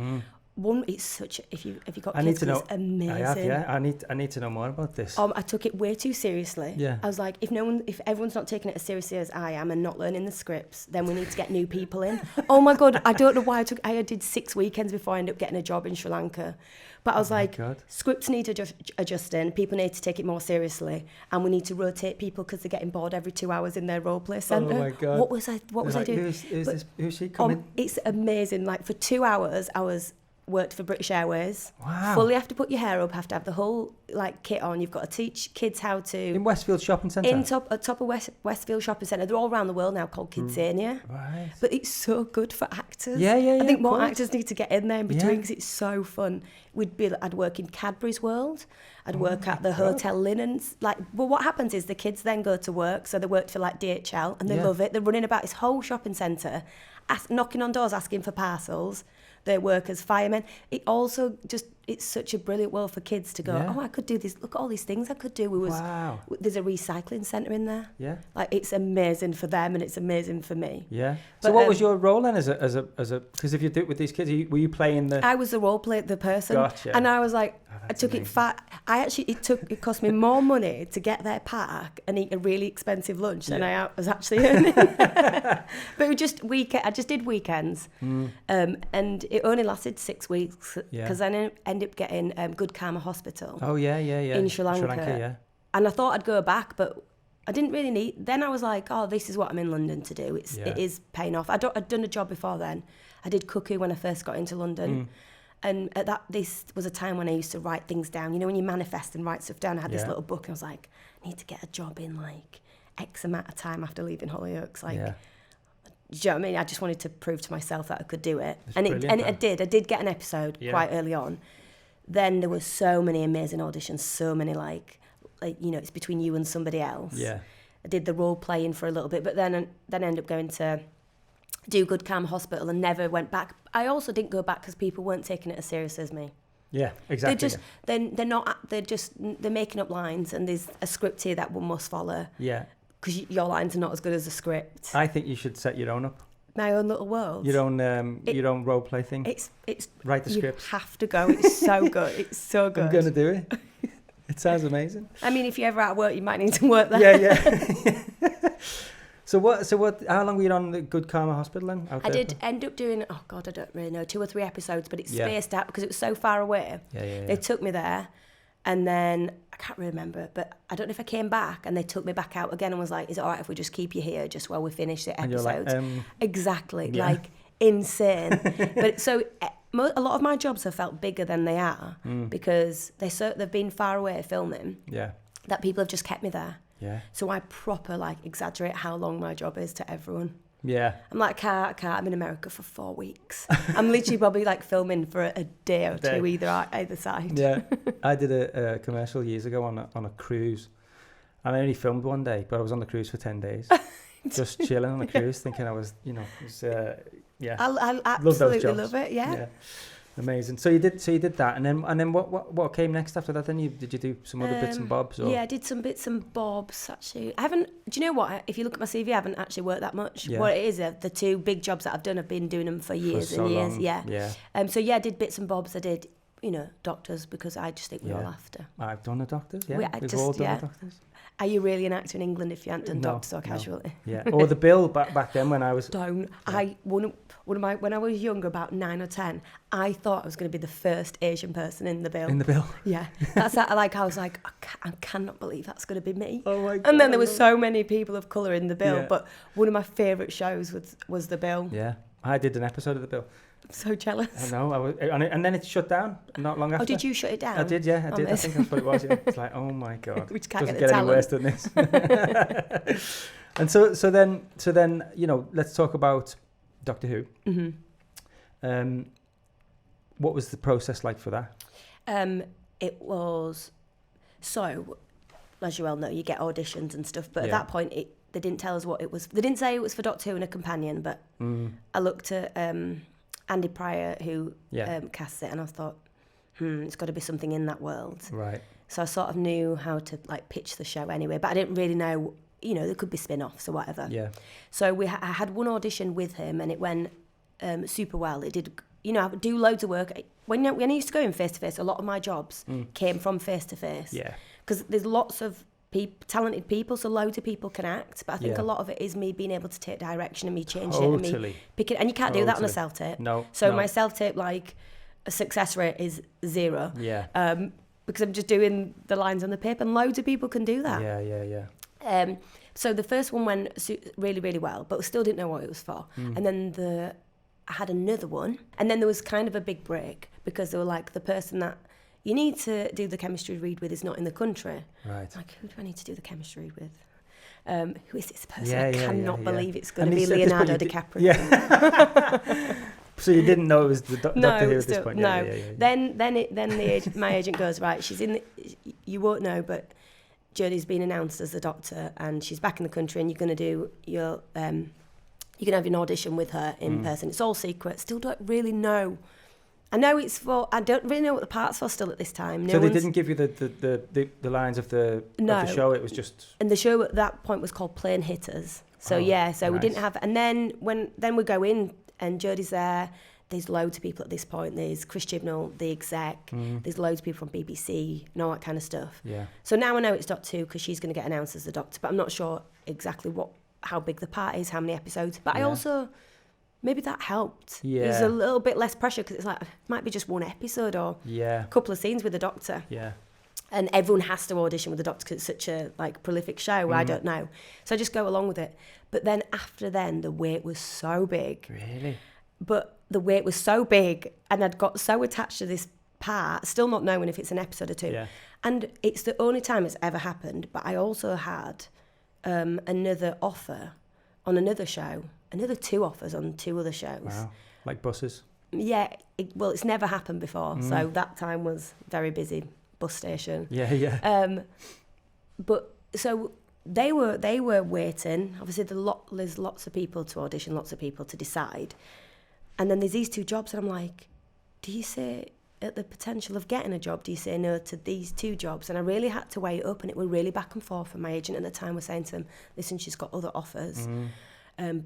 B: one, it's such. If you got
A: I need
B: kids,
A: to know.
B: it's amazing.
A: I have, yeah. I need to know more about this.
B: I took it way too seriously.
A: Yeah.
B: I was like, if everyone's not taking it as seriously as I am and not learning the scripts, then we need to get new people in. Oh my God, I don't know why I did 6 weekends before I ended up getting a job in Sri Lanka. But I was like, scripts need adjusting, people need to take it more seriously, and we need to rotate people because they're getting bored every 2 hours in their role play centre.
A: Oh my God.
B: What was I doing?
A: Who's she coming?
B: It's amazing. Like for 2 hours, worked for British Airways.
A: Wow.
B: Fully have to put your hair up, have to have the whole like kit on. You've got to teach kids how to...
A: In Westfield Shopping Centre?
B: At top of Westfield Shopping Centre. They're all around the world now called Kidsania.
A: Right.
B: But it's so good for actors.
A: Yeah,
B: I think
A: of
B: more
A: course.
B: actors need to get in there in between because it's so fun. I'd work in Cadbury's World. I'd work at the Hotel Linens. Well, what happens is the kids then go to work. So they worked for like DHL and they love it. They're running about this whole shopping centre, knocking on doors, asking for parcels. They work as firemen. It also it's such a brilliant world for kids to go, I could do this. Look at all these things I could do.
A: Wow.
B: There's a recycling centre in there.
A: Yeah.
B: Like it's amazing for them and it's amazing for me.
A: Yeah.
B: But,
A: So what was your role then as a because if you do it with these kids, were you playing the...
B: I was the role play, the person.
A: Gotcha.
B: And I was like, I
A: that's
B: took
A: amazing.
B: it cost me more money to get their park and eat a really expensive lunch than I was actually earning. But it was just I just did weekends. And it only lasted 6 weeks because then I ended up getting Good Karma Hospital.
A: Oh, yeah.
B: In Sri Lanka.
A: yeah.
B: And I thought I'd go back, but I didn't really need... Then I was like, this is what I'm in London to do. It is paying off. I'd done a job before then. I did Cuckoo when I first got into London. And this was a time when I used to write things down. You know, when you manifest and write stuff down, I had this little book and I was like, I need to get a job in like X amount of time after leaving Hollyoaks. Like, do you know what I mean? I just wanted to prove to myself that I could do it. I did. I did get an episode quite early on. Then there were so many amazing auditions, so many like it's between you and somebody else.
A: Yeah.
B: I did the role playing for a little bit, but then ended up going to do Good Karma Hospital and never went back. I also didn't go back because people weren't taking it as serious as me.
A: Yeah, exactly.
B: They're making up lines and there's a script here that one must follow.
A: Yeah.
B: Because your lines are not as good as the script.
A: I think you should set your own up.
B: My own little world.
A: Your own role play thing.
B: It's
A: write the script.
B: You have to go. It's so good. It's so good.
A: I'm gonna do it. It sounds amazing.
B: I mean, if you're ever out of work, you might need to work there.
A: Yeah. So what? How long were you on the Good Karma Hospital then?
B: I did end up doing, I don't really know, 2 or 3 episodes, but it's spaced out because it was so far away.
A: Yeah.
B: They took me there, and then I can't remember, but I don't know if I came back, and they took me back out again and was like, "Is it all right if we just keep you here just while we finish the episodes?"
A: And you're like,
B: exactly, like insane. But so a lot of my jobs have felt bigger than they are because they've been far away filming.
A: Yeah.
B: That people have just kept me there.
A: Yeah.
B: So I proper exaggerate how long my job is to everyone.
A: Yeah.
B: I'm like, I can't. I'm in America for 4 weeks. I'm literally probably filming for a day or two either side.
A: Yeah. I did a commercial years ago on a cruise, and I only filmed one day, but I was on the cruise for 10 days, just chilling on the cruise, thinking I was, yeah.
B: I absolutely love it. Yeah.
A: Amazing. So you did that, and then what came next after that? Then did you do some other bits and bobs? Or?
B: Yeah, I did some bits and bobs actually. I haven't. Do you know what? If you look at my CV, I haven't actually worked that much.
A: Yeah.
B: What it is, the 2 big jobs that I've done, I've been doing them for years
A: so
B: and years.
A: long.
B: Yeah. So I did bits and bobs. I did, doctors because I just think we're all after.
A: I've done the doctors. Yeah, we've
B: all
A: done the doctors.
B: Are you really an actor in England if you hadn't done doctors or casualty?
A: Yeah, or the Bill back then when I was.
B: Don't. Yeah. When I was younger, about 9 or 10, I thought I was going to be the first Asian person in the Bill.
A: In the Bill.
B: Yeah, that's that. I was like, I cannot believe that's going to be me.
A: Oh my God.
B: And then there were so many people of colour in the Bill, but one of my favourite shows was the Bill.
A: Yeah, I did an episode of the Bill.
B: I'm so jealous.
A: I know. And then it shut down not long after.
B: Oh, did you shut it down?
A: I did, yeah. I did. I think that's what it was. Yeah. It's like, oh my God.
B: Which can't
A: doesn't
B: get
A: any worse than this. And so then let's talk about Doctor Who.
B: Mm-hmm.
A: What was the process like for that?
B: It was so, as you well know, you get auditions and stuff, but at that point they didn't tell us what it was. They didn't say it was for Doctor Who and a companion, but I looked at Andy Pryor, who cast it, and I thought, it's got to be something in that world.
A: Right.
B: So I sort of knew how to like pitch the show anyway, but I didn't really know, there could be spin-offs or whatever.
A: Yeah.
B: So I had one audition with him, and it went super well. It did, I would do loads of work. When I used to go in face-to-face, a lot of my jobs came from face-to-face.
A: Yeah.
B: Because there's lots of talented people, so loads of people can act, but I think
A: Yeah.
B: a lot of it is me being able to take direction and me changing it and me picking, and you can't do that on a self-tape.
A: No.
B: So my self-tape, like, a success rate is 0.
A: Yeah.
B: Because I'm just doing the lines on the paper, and loads of people can do that.
A: Yeah.
B: So the first one went really, really well, but we still didn't know what it was for. And then I had another one, and then there was kind of a big break because they were like, the person that you need to do the chemistry read with is not in the country.
A: Right.
B: Like, who do I need to do the chemistry read with? Who is this person?
A: Yeah,
B: I
A: yeah,
B: cannot
A: yeah,
B: believe
A: yeah.
B: it's going to
A: And
B: be
A: at this point
B: Leonardo
A: you
B: DiCaprio.
A: Yeah. So you didn't know it was the Doctor Who at this
B: still,
A: point?
B: No.
A: Yeah.
B: Then my agent goes, right, she's in you won't know, but Jodie's been announced as the Doctor, and she's back in the country, and you're going to do your you can have an audition with her in person. It's all secret. Still don't really know. I know it's for. I don't really know what the part's for still at this time.
A: So they didn't give you the lines of the show. It was just.
B: And the show at that point was called Plane Hitters. So
A: nice.
B: we didn't have. And then we go in and Jodie's there. There's loads of people at this point. There's Chris Chibnall, the exec. There's loads of people from BBC and all that kind of stuff.
A: Yeah.
B: So now I know it's Doctor Who because she's going to get announced as the Doctor, but I'm not sure exactly how big the part is, how many episodes. But I also, maybe that helped.
A: Yeah.
B: There's a little bit less pressure because it's like, it might be just one episode or a couple of scenes with the Doctor.
A: Yeah.
B: And everyone has to audition with the Doctor because it's such a prolific show. I don't know. So I just go along with it. But then after the wait was so big.
A: Really?
B: But the wait was so big, and I'd got so attached to this part, still not knowing if it's an episode or 2.
A: Yeah.
B: And it's the only time it's ever happened. But I also had another offer on another show, another 2 offers on 2 other shows.
A: Wow. Like buses?
B: Yeah. It's never happened before. So that time was very busy. Bus station.
A: Yeah.
B: But so they were waiting. Obviously, there's lots of people to audition, lots of people to decide. And then there's these 2 jobs, and I'm like, do you say at the potential of getting a job, do you say no to these 2 jobs? And I really had to weigh it up, and it was really back and forth. And my agent at the time was saying to them, listen, she's got other offers. And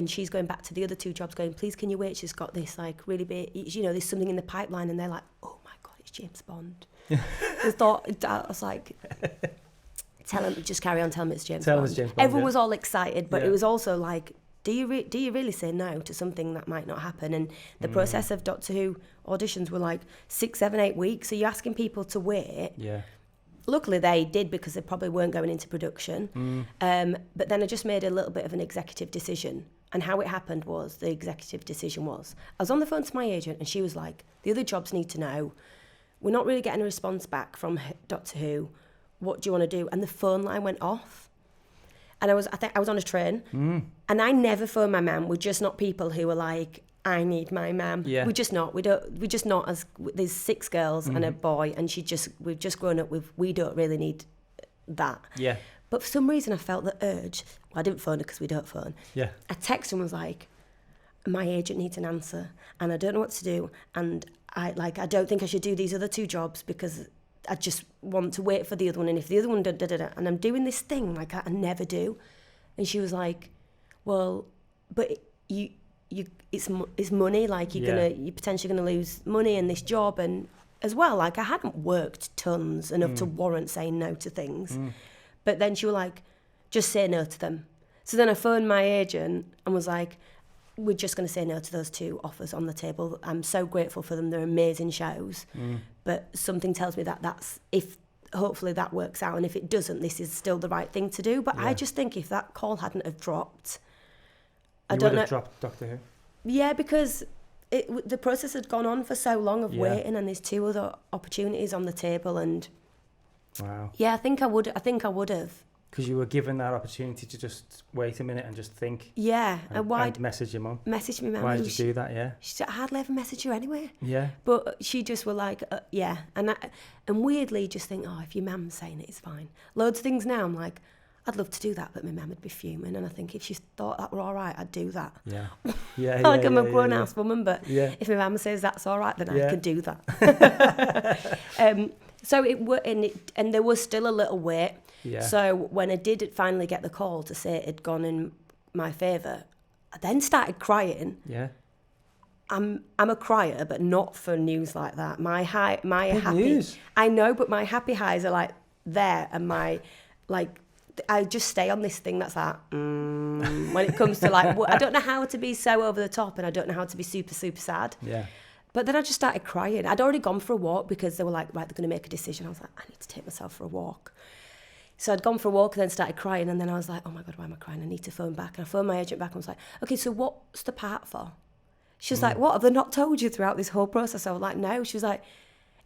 B: she's going back to the other 2 jobs going, please, can you wait? She's got this, really big, there's something in the pipeline. And they're like, oh, my God, it's James Bond. I was like, tell him, just carry on, tell him it's James Bond.
A: Tell him it's James Bond.
B: Everyone was all excited, but it was also like, do you really say no to something that might not happen? And the process of Doctor Who auditions were like 6, 7, 8 weeks. So you're asking people to wait.
A: Yeah.
B: Luckily they did because they probably weren't going into production. But then I just made a little bit of an executive decision. And how it happened was, the executive decision was, I was on the phone to my agent and she was like, the other jobs need to know. We're not really getting a response back from Doctor Who. What do you want to do? And the phone line went off. And I think I was on a train, and I never phone my mum. We're just not people who are like, I need my mum.
A: Yeah.
B: We're just not. We're just not as. There's 6 girls and a boy, and we've just grown up with. We don't really need that.
A: Yeah.
B: But for some reason, I felt the urge. Well, I didn't phone her because we don't phone.
A: Yeah.
B: I texted her and was like, my agent needs an answer, and I don't know what to do, and I don't think I should do these other 2 jobs because I just want to wait for the other one, and if the other one and I'm doing this thing like I never do. And she was like, well, but it's money, like you're potentially gonna lose money in this job, and as well, like I hadn't worked tons enough to warrant saying no to things. But then she was like, just say no to them. So then I phoned my agent and was like, we're just going to say no to those 2 offers on the table. I'm so grateful for them. They're amazing shows. But something tells me hopefully that works out. And if it doesn't, this is still the right thing to do. But I just think if that call hadn't have dropped, I don't know. You would have
A: dropped Doctor Who?
B: Yeah, because the process had gone on for so long of waiting, and there's 2 other opportunities on the table. And
A: wow.
B: Yeah, I think I would have.
A: Because you were given that opportunity to just wait a minute and just think.
B: Yeah.
A: And message your mum.
B: Message me, mum.
A: Why did you do that, yeah?
B: She said, I hardly ever message you anyway.
A: Yeah.
B: But she just were like, yeah. And weirdly just think, if your mum's saying it, it's fine. Loads of things now, I'm like, I'd love to do that, but my mum would be fuming. And I think if she thought that were all right, I'd do that.
A: Yeah. Yeah.
B: Like I'm a grown-ass woman, but
A: yeah.
B: if my mum says that's all right, then I
A: Yeah.
B: can do that. So and there was still a little wait.
A: Yeah.
B: So when I did finally get the call to say it had gone in my favour, I then started crying.
A: Yeah.
B: I'm a crier, but not for news like that. My
A: Big
B: happy
A: news.
B: I know, but my happy highs are like there, and my like I just stay on this thing that's like when it comes to like I don't know how to be so over the top, and I don't know how to be super super sad.
A: Yeah.
B: But then I just started crying. I'd already gone for a walk because they were like, right, they're going to make a decision. I was like, I need to take myself for a walk. So I'd gone for a walk and then started crying, and then I was like, oh my God, why am I crying? I need to phone back. And I phoned my agent back and was like, okay, so what's the part for? She was like, what, have they not told you throughout this whole process? I was like, no. She was like,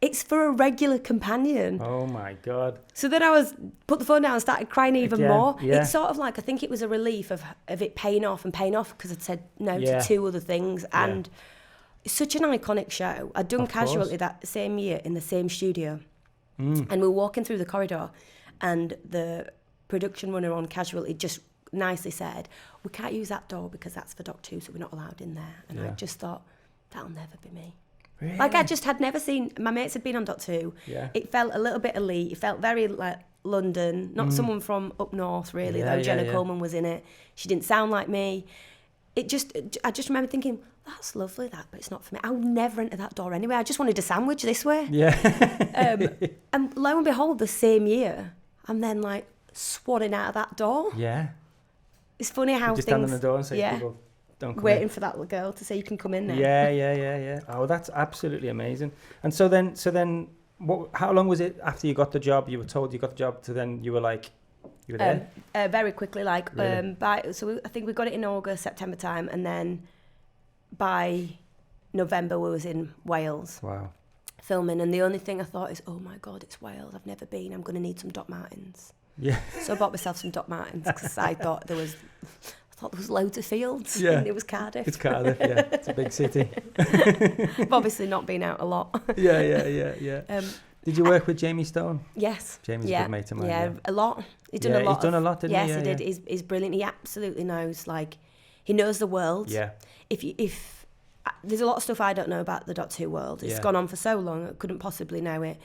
B: it's for a regular companion.
A: Oh my God.
B: So then I put the phone down and started crying even more.
A: Yeah.
B: It's sort of like, I think it was a relief of it paying off because I'd said no
A: Yeah.
B: to 2 other things. And it's such an iconic show. I'd done
A: Of course.
B: Casualty that same year in the same studio. And we were walking through the corridor, and the production runner on Casualty just nicely said, we can't use that door because that's for Doctor Who, so we're not allowed in there. And I just thought, that'll never be me.
A: Really?
B: Like I just had never seen, my mates had been on Doctor Who.
A: Yeah.
B: It felt a little bit elite. It felt very like London, not someone from up north really, though Jenna Coleman was in it. She didn't sound like me. I just remember thinking, that's lovely that, but it's not for me. I'll never enter that door anyway. I just wanted a sandwich this way.
A: Yeah.
B: And lo and behold, the same year, I'm then like swanning out of that door.
A: Yeah.
B: It's funny how
A: Just
B: things...
A: stand on the door and say people don't come
B: waiting
A: in.
B: for that little girl to say you can come in now.
A: Yeah. Oh, that's absolutely amazing. And so then, how long was it after you got the job? You were told you got the job to then you were like, you were there?
B: Very quickly, like,
A: Really?
B: I think we got it in August, September time, and then by November we was in Wales
A: Wow.
B: filming, and the only thing I thought is, oh my God, it's Wales, I've never been, I'm going to need some Doc Martens.
A: Yeah.
B: So I bought myself some Doc Martens because I thought there was loads of fields.
A: Yeah.
B: And it was Cardiff.
A: It's Cardiff, yeah. It's a big city.
B: I've obviously not been out a lot.
A: Yeah. Did you work with Jamie Stone?
B: Yes.
A: Jamie's a good mate of mine.
B: Yeah, a lot. He's done a lot.
A: He's done a lot, didn't he?
B: Yes, he did. He's brilliant. He absolutely knows. Like, he knows the world.
A: Yeah.
B: If there's a lot of stuff I don't know about the Doctor Who world. It's gone on for so long, I couldn't possibly know it.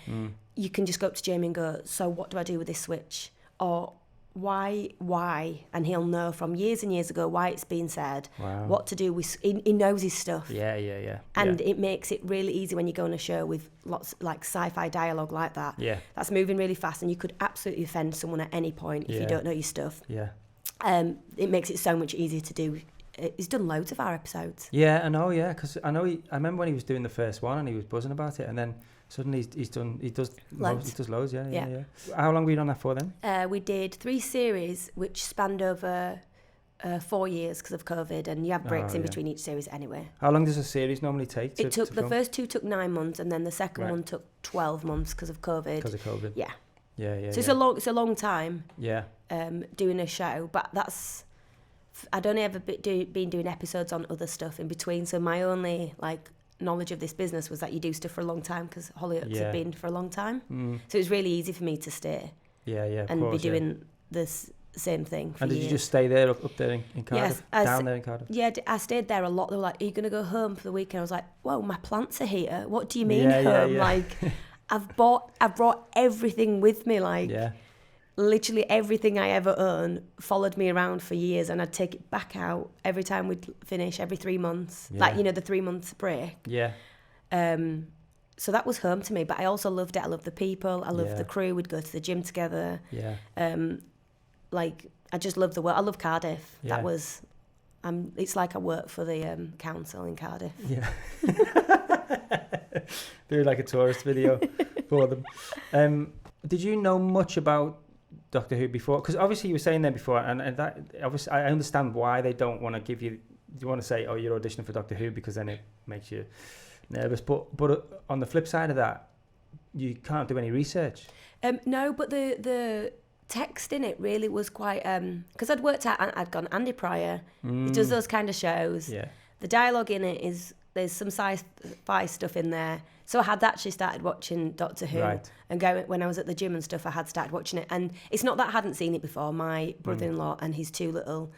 B: You can just go up to Jamie and go, so what do I do with this switch? Or why? And he'll know from years and years ago why it's been said,
A: Wow.
B: what to do with... He knows his stuff.
A: Yeah.
B: And it makes it really easy when you go on a show with lots like sci-fi dialogue like that.
A: Yeah.
B: That's moving really fast, and you could absolutely offend someone at any point if you don't know your stuff.
A: Yeah.
B: It makes it so much easier to do. He's done loads of our episodes.
A: Yeah, I know, because I remember when he was doing the first one and he was buzzing about it, and then suddenly he does loads, yeah. How long were you on that for then?
B: We did 3 series, which spanned over 4 years because of COVID, and you have breaks in between each series anyway.
A: How long does a series normally take to
B: the
A: film?
B: first 2 took 9 months, and then the second one took 12 months because of COVID.
A: Because of COVID.
B: Yeah.
A: Yeah.
B: So it's a long time.
A: Yeah.
B: Doing a show, but I'd only ever been doing episodes on other stuff in between, so my only knowledge of this business was that you do stuff for a long time because Hollyoaks have been for a long time. So it was really easy for me to stay and be doing this same thing for
A: And did
B: years.
A: you just stay there up there in Cardiff?
B: Yes,
A: Down there in Cardiff?
B: Yeah, I stayed there a lot. They were like, are you going to go home for the weekend? I was like, whoa, my plants are here. What do you mean home? Like, I've brought everything with me, literally everything I ever own followed me around for years, and I'd take it back out every time we'd finish, every 3 months, the 3 months break.
A: Yeah.
B: So that was home to me, but I also loved it. I loved the people. I loved the crew. We'd go to the gym together.
A: Yeah.
B: I just loved the world. I love Cardiff.
A: Yeah.
B: That was, it's like I work for the council in Cardiff.
A: Yeah. Do like a tourist video for them. Did you know much about Doctor Who before? Because obviously you were saying there before, and that obviously I understand why they don't want to give you. You want to say, oh, you're auditioning for Doctor Who because then it makes you nervous. But on the flip side of that, you can't do any research.
B: No, but the text in it really was quite because I'd gone Andy Pryor. He does those kind of shows.
A: Yeah.
B: The dialogue in it is there's some sci-fi stuff in there. So I had actually started watching Doctor Who,
A: Right.
B: and going when I was at the gym and stuff, I had started watching it. And it's not that I hadn't seen it before. My brother-in-law and his two little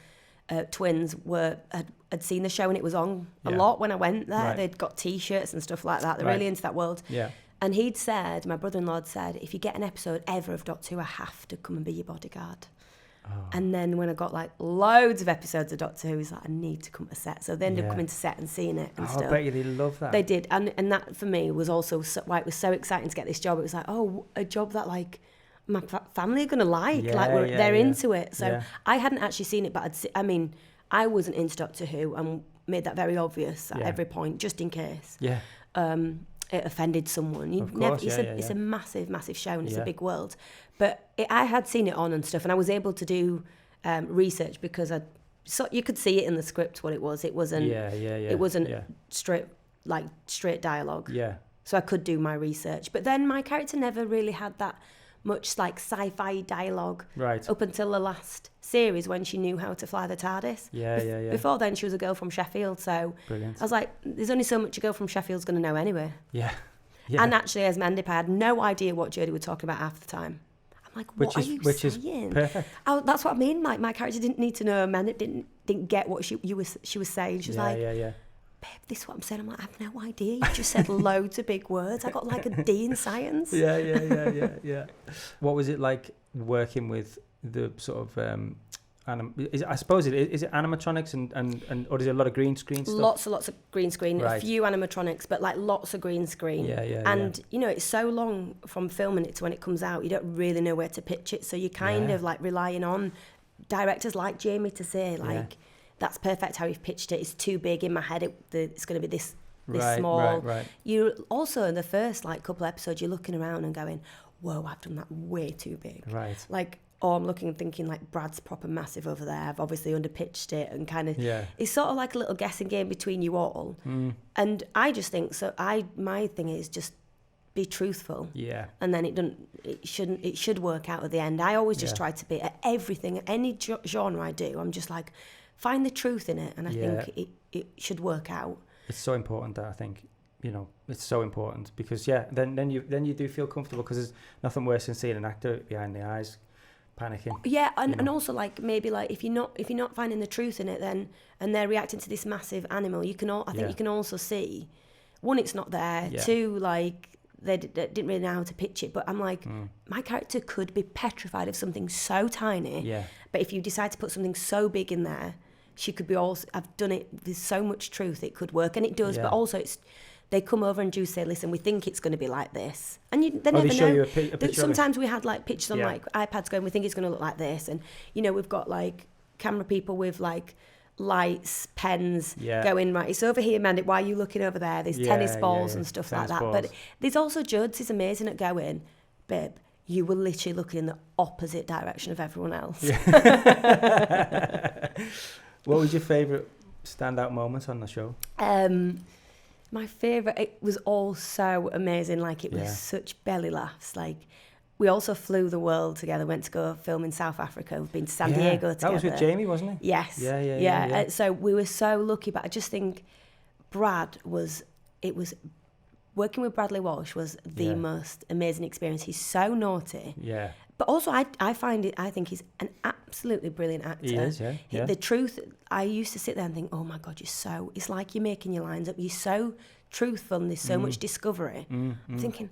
B: twins had seen the show, and it was on a lot when I went there.
A: Right.
B: They'd got T-shirts and stuff like that. They're
A: Right.
B: really into that world.
A: Yeah.
B: And he'd said, my brother-in-law had said, if you get an episode ever of Doctor Who, I have to come and be your bodyguard.
A: Oh.
B: And then when I got like loads of episodes of Doctor Who, he's like, I need to come to set. So they ended up coming to set and seeing it and stuff.
A: I bet you they love that.
B: They did. And that for me was also why it was so exciting to get this job. It was like, oh, a job that like my family are going to like.
A: Yeah,
B: like they're into it. So
A: Yeah.
B: I hadn't actually seen it, but I wasn't into Doctor Who and made that very obvious at every point, just in case.
A: Yeah.
B: It offended someone.
A: Of course,
B: It's a massive, massive show, and it's
A: Yeah.
B: a big world. But I had seen it on and stuff, and I was able to do research because you could see it in the script what it was. It wasn't. It wasn't straight dialogue.
A: Yeah.
B: So I could do my research, but then my character never really had that much like sci-fi dialogue.
A: Right.
B: Up until the last series when she knew how to fly the TARDIS.
A: Yeah.
B: Before then, she was a girl from Sheffield, so
A: Brilliant.
B: I was like, there's only so much a girl from Sheffield's going to know anyway.
A: Yeah. Yeah.
B: And actually, as Mandip, I had no idea what Jodie were talking about half the time. I'm like, what are you saying?
A: Is perfect.
B: That's what I mean. Like, my character didn't need to know. Mandip didn't get what she was saying. She was like,
A: yeah.
B: babe, this is what I'm saying. I'm like, I have no idea. You just said loads of big words. I got like a D in science.
A: Yeah. What was it like working with the sort of I suppose is it animatronics and or is it a lot of green screen stuff?
B: Lots and lots of green screen,
A: Right.
B: a few animatronics, but like lots of green screen.
A: Yeah.
B: And you know, it's so long from filming it to when it comes out, you don't really know where to pitch it. So you're kind of like relying on directors like Jamie to say like, that's perfect how you've pitched it. It's too big in my head. It's going to be this small.
A: Right.
B: You also in the first like couple episodes, you're looking around and going, whoa, I've done that way too big.
A: Right.
B: Like, or I'm looking and thinking like Brad's proper massive over there. I've obviously underpitched it and kind of.
A: Yeah.
B: It's sort of like a little guessing game between you all. And I just think so. My thing is just be truthful.
A: Yeah.
B: And then it should work out at the end. I always just try to be at everything, any genre I do. I'm just like, find the truth in it, and I think it should work out.
A: It's so important that I think, it's so important because then you do feel comfortable because there's nothing worse than seeing an actor behind the eyes panicking.
B: Yeah, and also like maybe like if you're not finding the truth in it, then and they're reacting to this massive animal, you can also see, one, it's not there.
A: Yeah.
B: Two, like they didn't really know how to pitch it. But I'm like, my character could be petrified of something so tiny.
A: Yeah.
B: But if you decide to put something so big in there, she could be also. I've done it. There's so much truth. It could work, and it does.
A: Yeah.
B: But also, they come over and do say, "Listen, we think it's going to be like this," and they never
A: they show
B: know.
A: you a picture of it?
B: Sometimes we had like pictures on like iPads going, "We think it's going to look like this," and we've got like camera people with like lights, pens going, right, it's over here, Mandip, why are you looking over there? There's tennis balls and stuff
A: tennis
B: like that.
A: balls.
B: But there's also Judd's is amazing at going, babe, you were literally looking in the opposite direction of everyone else.
A: What was your favourite standout moment on the show?
B: My favourite, it was all so amazing. Like, it was such belly laughs. Like, we also flew the world together, went to go film in South Africa. We've been to San Diego together.
A: That was with Jamie, wasn't it?
B: Yes.
A: Yeah.
B: So we were so lucky, but I just think working with Bradley Walsh was the most amazing experience. He's so naughty.
A: Yeah.
B: But also, I think he's an absolutely brilliant actor.
A: He is, yeah.
B: The truth, I used to sit there and think, oh my God, it's like you're making your lines up. You're so truthful and there's so much discovery. I'm thinking,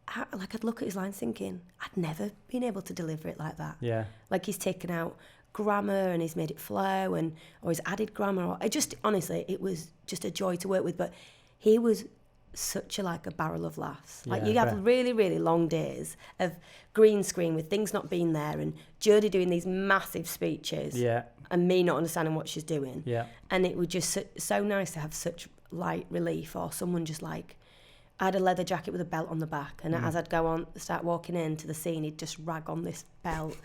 B: I'd look at his lines thinking, I'd never been able to deliver it like that.
A: Yeah.
B: Like, he's taken out grammar and he's made it flow or he's added grammar. Honestly, it was just a joy to work with. But he was such a barrel of laughs. Like, you have really, really long days of green screen with things not being there and Jodie doing these massive speeches and me not understanding what she's doing.
A: Yeah.
B: And it was just so nice to have such light relief, or someone just like, I had a leather jacket with a belt on the back, and as I'd start walking into the scene, he'd just rag on this belt.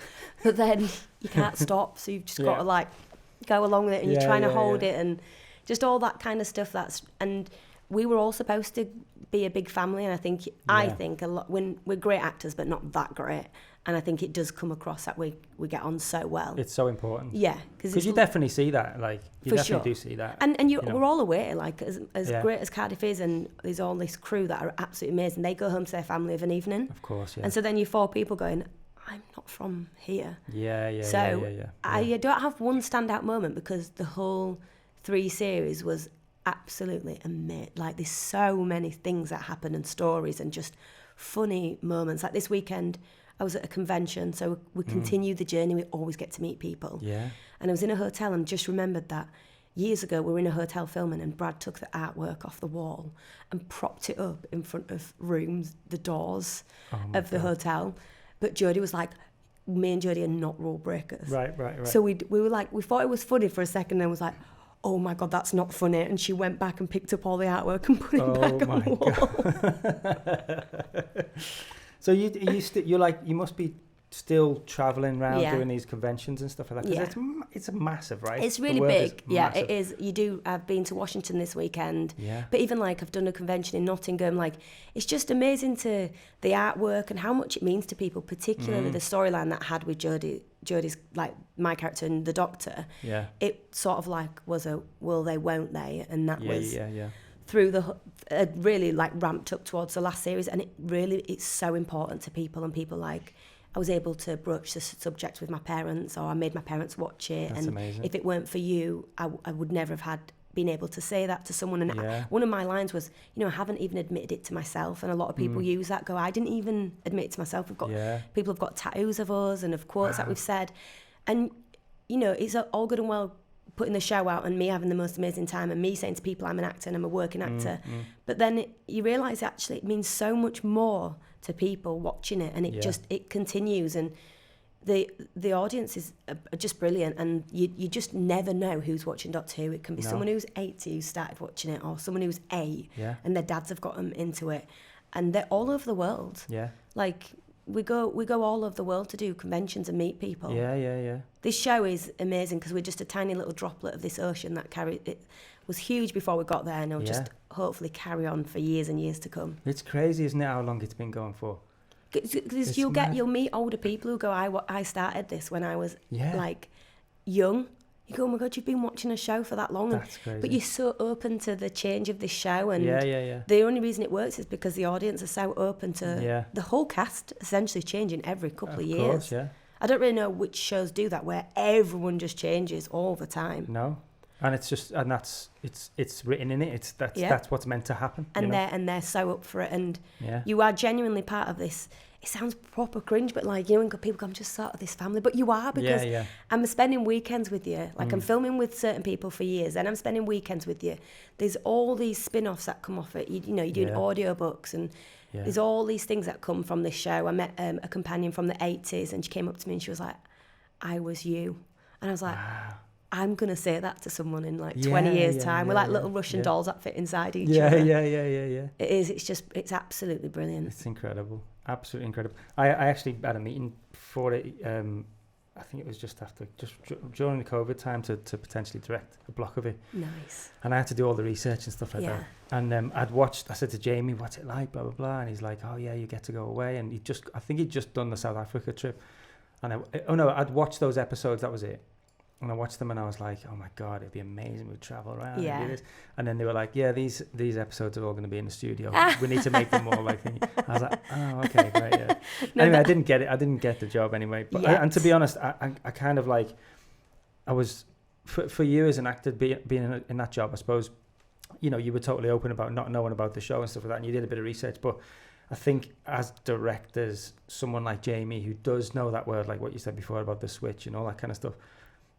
B: But then you can't stop, so you've just got to go along with it, and you're trying to hold it, and just all that kind of stuff. And we were all supposed to be a big family, and I think a lot, when we're great actors but not that great, and I think it does come across that we get on so well.
A: It's so important.
B: Yeah,
A: because you definitely see that, like you
B: for
A: definitely
B: sure.
A: do see that,
B: and
A: you know.
B: we're all aware, like as great as Cardiff is, and there's all this crew that are absolutely amazing. They go home to their family of an evening,
A: of course, yeah.
B: And so then you're 4 people going, I'm not from here.
A: Yeah.
B: I don't have one standout moment because the whole 3 series was absolutely amazing. Like there's so many things that happen and stories and just funny moments. Like this weekend, I was at a convention, so we continue the journey. We always get to meet people.
A: Yeah.
B: And I was in a hotel and just remembered that years ago we were in a hotel filming and Brad took the artwork off the wall and propped it up in front of rooms, the doors of the hotel. But Jodie was like, me and Jodie are not rule breakers.
A: Right.
B: So we were like, we thought it was funny for a second and was like, oh my God, that's not funny. And she went back and picked up all the artwork and put it back on the wall.
A: So you must be still traveling around doing these conventions and stuff like that. Because it's massive, right?
B: It's really big. Yeah, it is. I've been to Washington this weekend.
A: Yeah.
B: But even like I've done a convention in Nottingham. Like it's just amazing to the artwork and how much it means to people, particularly the storyline that I had with Jodie's like my character and the Doctor.
A: Yeah.
B: It sort of like was a will they, won't they, and that was through the really like ramped up towards the last series, and it's so important to people, and people like I was able to broach the subject with my parents, or I made my parents watch it.
A: That's amazing.
B: If it weren't for you, I would never have been able to say that to someone. And one of my lines was, I haven't even admitted it to myself, and a lot of people use that. I didn't even admit it to myself. We've got people have got tattoos of us and of quotes that we've said, and it's all good and well putting the show out and me having the most amazing time and me saying to people I'm an actor and I'm a working actor, but then you realise actually it means so much more to people watching it, and it continues, and the audience is just brilliant, and you just never know who's watching Doctor Who. It can be someone who's 80 who started watching it, or someone who's 8 and their dads have got them into it, and they're all over the world. Like we go all over the world to do conventions and meet people. This show is amazing because we're just a tiny little droplet of this ocean that it was huge before we got there, and it'll just hopefully carry on for years and years to come.
A: It's crazy, isn't it, how long it's been going for?
B: Because you'll meet older people who go, I started this when I was like young. You go, oh my God, you've been watching a show for that long.
A: That's crazy.
B: But you're so open to the change of this show, and
A: yeah.
B: the only reason it works is because the audience are so open to the whole cast essentially changing every couple of years.
A: Of course, yeah.
B: I don't really know which shows do that, where everyone just changes all the time.
A: No. And it's written in it. That's what's meant to happen.
B: And they're so up for it, and you are genuinely part of this. It sounds proper cringe, but like when people go, I'm just sort of this family, but you are, because I'm spending weekends with you. Like I'm filming with certain people for years, and I'm spending weekends with you. There's all these spin-offs that come off it. You're doing audiobooks, and there's all these things that come from this show. I met a companion from the 80s, and she came up to me and she was like, I was you. And I was like, wow. I'm going to say that to someone in like 20 years' time. We're like little Russian dolls that fit inside each other.
A: Yeah.
B: It is. It's absolutely brilliant.
A: It's incredible. Absolutely incredible. I actually had a meeting for it. I think it was just during the COVID time to potentially direct a block of it.
B: Nice.
A: And I had to do all the research and stuff like that. And I said to Jamie, what's it like, blah, blah, blah. And he's like, oh yeah, you get to go away. And I think he'd just done the South Africa trip. And I'd watched those episodes, that was it. And I watched them and I was like, oh my God, it'd be amazing. We'd travel around and do this. And then they were like, yeah, these episodes are all going to be in the studio. We need to make them more like thingy. I was like, oh, okay, great, yeah. Anyway, I didn't get it. I didn't get the job anyway. But and to be honest, I kind of like, I was, for you as an actor, being in that job, I suppose, you were totally open about not knowing about the show and stuff like that. And you did a bit of research. But I think as directors, someone like Jamie, who does know that word, like what you said before about the switch and all that kind of stuff,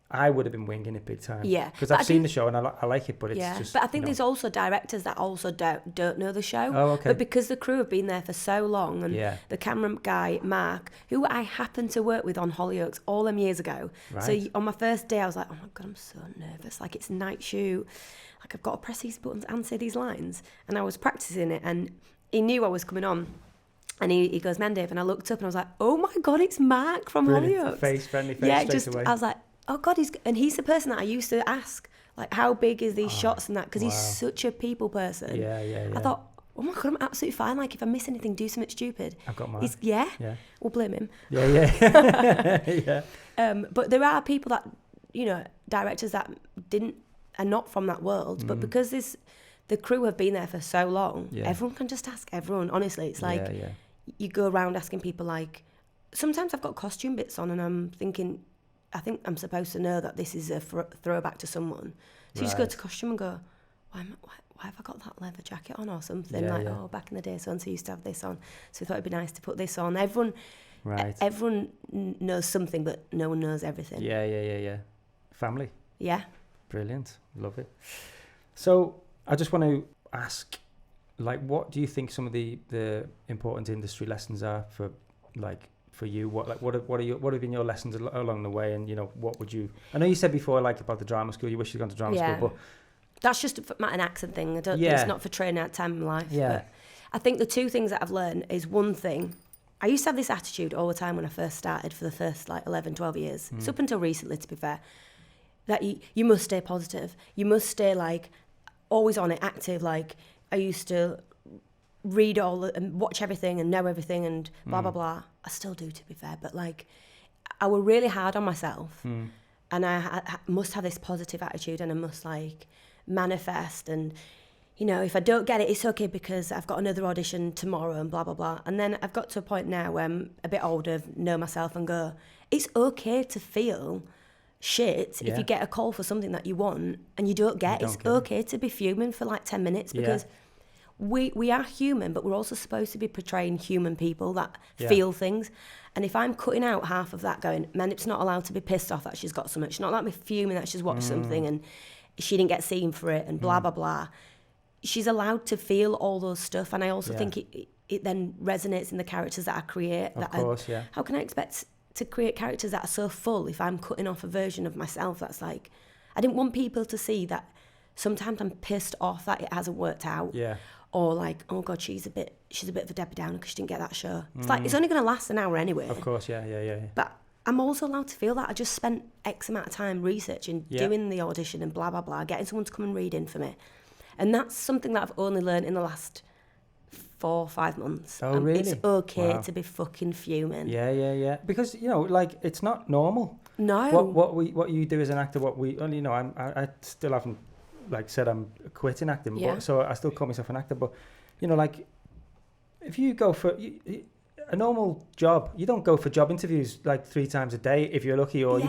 A: I would have been winging it big time. Yeah. Because I've seen the show and I like it, but it's just...
B: But I think there's also directors that also don't know the show.
A: Oh, okay.
B: But because the crew have been there for so long, and the camera guy, Mark, who I happened to work with on Hollyoaks all them years ago. Right. So on my first day, I was like, oh my God, I'm so nervous. Like, it's night shoot. Like, I've got to press these buttons and say these lines. And I was practicing it, and he knew I was coming on. And he goes, Mandip, and I looked up and I was like, oh my God, it's Mark from Hollyoaks.
A: Friendly face straight away.
B: I was like, oh God, he's the person that I used to ask, Like, how big is these shots and that? Because
A: wow.
B: he's such a people person.
A: Yeah.
B: I thought, oh my God, I'm absolutely fine. Like, if I miss anything, do something stupid.
A: I've got mine.
B: Yeah.
A: Yeah.
B: We'll blame him.
A: Yeah.
B: But there are people that, directors that are not from that world, but because the crew have been there for so long, everyone can just ask everyone. Honestly, it's like you go around asking people, like, sometimes I've got costume bits on and I'm thinking, I think I'm supposed to know that this is a throwback to someone. So you just go to costume and go, why have I got that leather jacket on or something? Oh, back in the day, so-and-so used to have this on. So we thought it'd be nice to put this on. Everyone knows something, but no one knows everything.
A: Yeah. Family.
B: Yeah. Brilliant.
A: Love it. So I just want to ask, like, what do you think some of the important industry lessons are for you? What have been your lessons along the way? And what would you? I know you said before, like, about the drama school. You wish you'd gone to drama school, but
B: that's just an accent thing. It's not for training at time in life. Yeah. But I think the two things that I've learned is, one thing, I used to have this attitude all the time when I first started for the first 11, 12 years. It's up until recently, to be fair, that you must stay positive. You must stay always on it, active. Like, I used to read and watch everything and know everything and blah, blah, blah. I still do, to be fair. But I were really hard on myself and I must have this positive attitude and I must manifest and, if I don't get it, it's okay because I've got another audition tomorrow and blah, blah, blah. And then I've got to a point now where I'm a bit older, know myself and go, it's okay to feel shit if you get a call for something that you want and you don't get. It's okay to be fuming for 10 minutes because we are human, but we're also supposed to be portraying human people that feel things. And if I'm cutting out half of that going, Mandip's not allowed to be pissed off that she's got something, she's not allowed to be fuming that she's watched something and she didn't get seen for it and blah, blah, blah. She's allowed to feel all those stuff. And I also think it then resonates in the characters that I create.
A: Of course,
B: How can I expect to create characters that are so full if I'm cutting off a version of myself that's I didn't want people to see that sometimes I'm pissed off that it hasn't worked out.
A: Yeah.
B: Or oh God, she's a bit of a Debbie Downer because she didn't get that show. It's it's only going to last an hour anyway.
A: Of course, yeah.
B: But I'm also allowed to feel that. I just spent X amount of time researching, doing the audition and blah, blah, blah, getting someone to come and read in for me. And that's something that I've only learned in the last 4 or 5 months.
A: Oh, really?
B: It's okay to be fucking fuming.
A: Yeah. Because, it's not normal.
B: No.
A: What you do as an actor, I still haven't, said I'm quitting acting, but, so I still call myself an actor. But, if you go for a normal job, you don't go for job interviews 3 times a day if you're lucky, or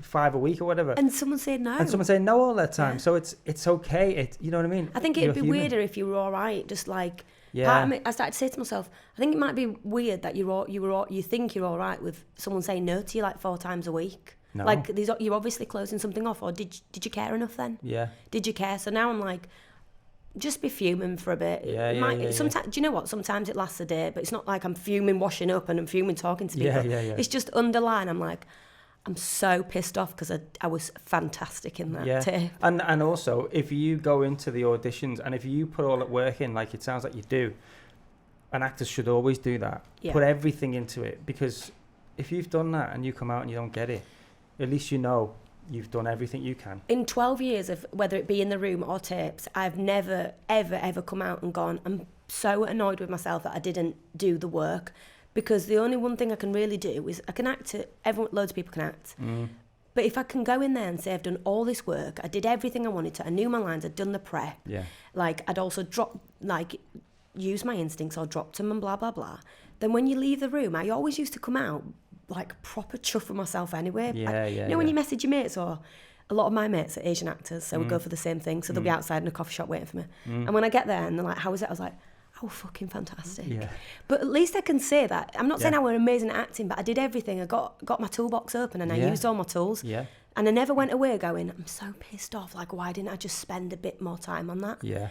A: 5 a week or whatever.
B: And someone saying no.
A: And someone saying no all that time. So it's okay. You know what I mean?
B: I think it'd be weirder if you were all right, just part of me, I started to say to myself, I think it might be weird that you think you're all right with someone saying no to you 4 times a week.
A: No.
B: You're obviously closing something off, or did you care enough then?
A: Yeah.
B: Did you care? So now I'm just be fuming for a bit. Sometimes, do you know what? Sometimes it lasts a day, but it's not I'm fuming washing up and I'm fuming talking to people.
A: Yeah.
B: It's just underlying. I'm so pissed off because I was fantastic in that tape.
A: And also, if you go into the auditions and if you put all that work in, it sounds like you do, and actors should always do that. Yeah. Put everything into it, because if you've done that and you come out and you don't get it, at least you've done everything you can. In
B: 12 years of whether it be in the room or tapes, I've never, ever come out and gone, I'm so annoyed with myself that I didn't do the work, because the only one thing I can really do is I can act. Loads of people can act. But if I can go in there and say I've done all this work, I did everything I wanted to, I knew my lines, I'd done the prep.
A: Yeah.
B: I'd also used my instincts or dropped them and blah, blah, blah. Then when you leave the room, I always used to come out proper chuff with myself anyway. When you message your mates, or a lot of my mates are Asian actors, so we go for the same thing, so they'll be outside in a coffee shop waiting for me. And when I get there and they're how was it? I was oh, fucking fantastic. Yeah. But at least I can say that. I'm not saying I were amazing at acting, but I did everything. I got my toolbox open and I used all my tools.
A: Yeah.
B: And I never went away going, I'm so pissed off, why didn't I just spend a bit more time on that?
A: Yeah.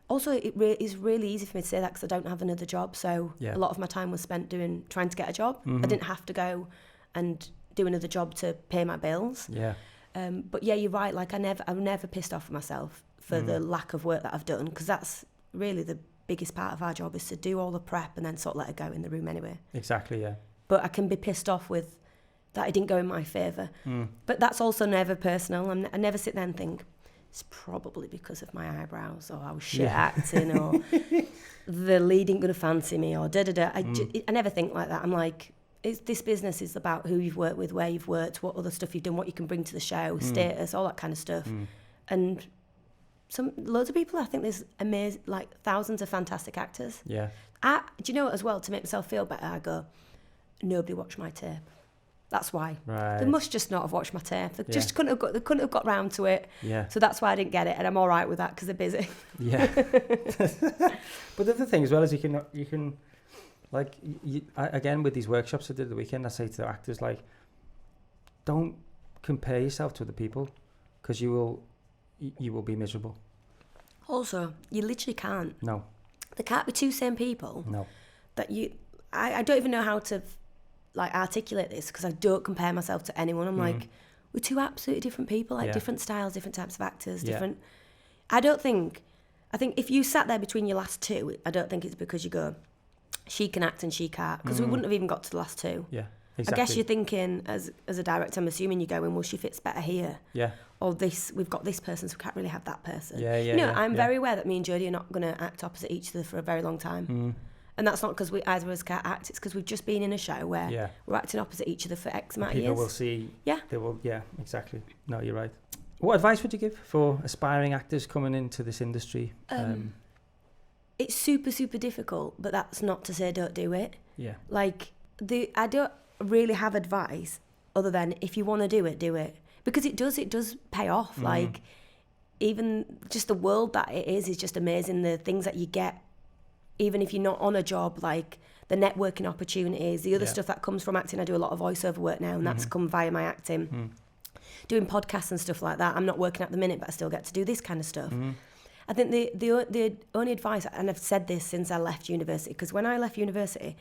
B: Also, it is really easy for me to say that because I don't have another job, so a lot of my time was spent trying to get a job. I didn't have to go and do another job to pay my bills.
A: Yeah.
B: But yeah, you're right. I'm never pissed off with myself for the lack of work that I've done, because that's really the biggest part of our job, is to do all the prep and then sort of let it go in the room anyway.
A: Exactly, yeah.
B: But I can be pissed off with that it didn't go in my favour. But that's also never personal. I never sit there and think, it's probably because of my eyebrows, or I was shit acting, or the lead ain't going to fancy me, or da-da-da. I never think like that. I'm like, this business is about who you've worked with, where you've worked, what other stuff you've done, what you can bring to the show, status, all that kind of stuff. And loads of people, I think there's amazing, like thousands of fantastic actors.
A: Yeah.
B: Do you know what, as well, to make myself feel better, I go, nobody watched my tape. That's why.
A: Right.
B: They must just not have watched my tape. They just couldn't have got round to it.
A: Yeah.
B: So that's why I didn't get it, and I'm all right with that because they're busy.
A: Yeah. But the other thing as well is you can like, again, with these workshops I did the weekend, I say to the actors, like, don't compare yourself to other people, because you will be miserable.
B: Also, you literally can't.
A: No.
B: There can't be two same people.
A: No.
B: That I don't even know how to like articulate this, because I don't compare myself to anyone. I'm like, we're two absolutely different people, like different styles, different types of actors, different. I think if you sat there between your last two, I don't think it's because you go, she can act and she can't, because we wouldn't have even got to the last two.
A: Yeah, exactly.
B: I guess you're thinking, as a director, I'm assuming you're going, well, she fits better here.
A: Yeah.
B: Or we've got this person, so we can't really have that person.
A: Yeah.
B: I'm very aware that me and Jodie are not going to act opposite each other for a very long time. And that's not because either of us can't act, it's because we've just been in a show where we're acting opposite each other for X amount of years.
A: People will see.
B: Yeah.
A: They will. Yeah, exactly. No, you're right. What advice would you give for aspiring actors coming into this industry?
B: It's super, super difficult, but that's not to say don't do it.
A: Yeah.
B: Like, I don't really have advice other than if you want to do it. Because it does pay off. Like, even just the world that it is just amazing. The things that you get, even if you're not on a job, like the networking opportunities, the other stuff that comes from acting. I do a lot of voiceover work now, and that's come via my acting. Doing podcasts and stuff like that. I'm not working at the minute, but I still get to do this kind of stuff. I think the only advice, and I've said this since I left university, because when I left university,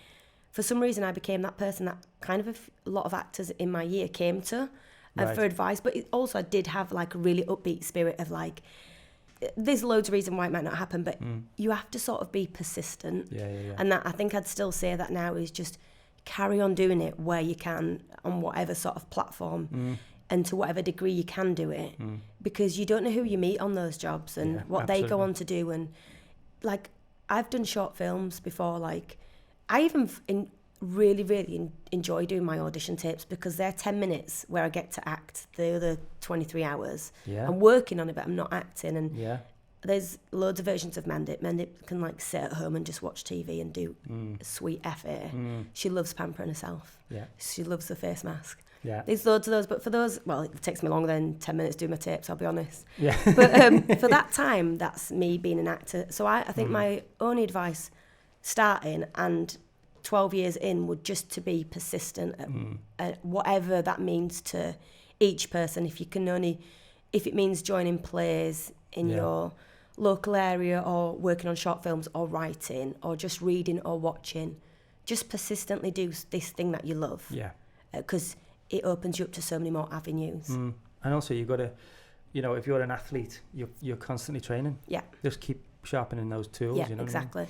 B: for some reason I became that person that kind of a lot of actors in my year came to for advice. But I did have like a really upbeat spirit of like, there's loads of reasons why it might not happen, but you have to sort of be persistent.
A: Yeah.
B: And that, I think I'd still say that now, is just carry on doing it where you can, on whatever sort of platform, and to whatever degree you can do it, because you don't know who you meet on those jobs and what they go on to do. And like, I've done short films before. Like, I even really enjoy doing my audition tapes, because they're 10 minutes where I get to act the other 23 hours. I'm working on it, but I'm not acting. And there's loads of versions of Mandip. Mandip can like sit at home and just watch TV and do a sweet FA. She loves pampering herself. She loves the face mask. There's loads of those, but for those, well, it takes me longer than 10 minutes to do my tapes, I'll be honest. But for that time, that's me being an actor. So I think my only advice starting and 12 years in would just to be persistent at whatever that means to each person. If it means joining plays in your local area, or working on short films, or writing, or just reading or watching, just persistently do this thing that you love. Because it opens you up to so many more avenues.
A: And also you've got to, if you're an athlete, you're constantly training. Just keep sharpening those tools.
B: Exactly.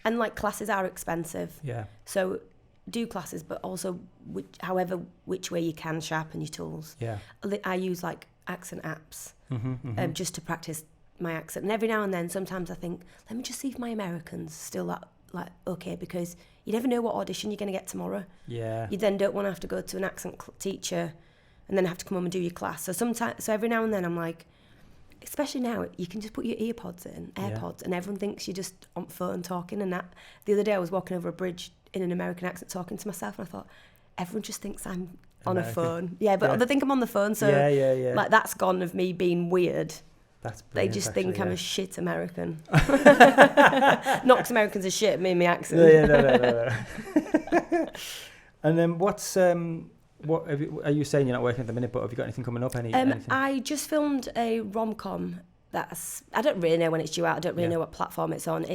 B: And like, classes are expensive. So do classes, but also which way you can sharpen your tools. I use like accent apps just to practice my accent. And every now and then, sometimes I think, let me just see if my American's still that like okay, because you never know what audition you're going to get tomorrow. You then don't want to have to go to an accent teacher and then have to come home and do your class. So every now and then I'm like, especially now, you can just put your AirPods, and everyone thinks you're just on phone talking. And that, the other day I was walking over a bridge in an American accent talking to myself, and I thought, everyone just thinks I'm on a phone. But they think I'm on the phone, so like, that's gone of me being weird. They just think I'm a shit American. Not because Americans are shit, me and my accent.
A: No. And then what are you saying you're not working at the minute, but have you got anything coming up? Anything?
B: I just filmed a rom-com I don't really know when it's due out. I don't really know what platform it's on.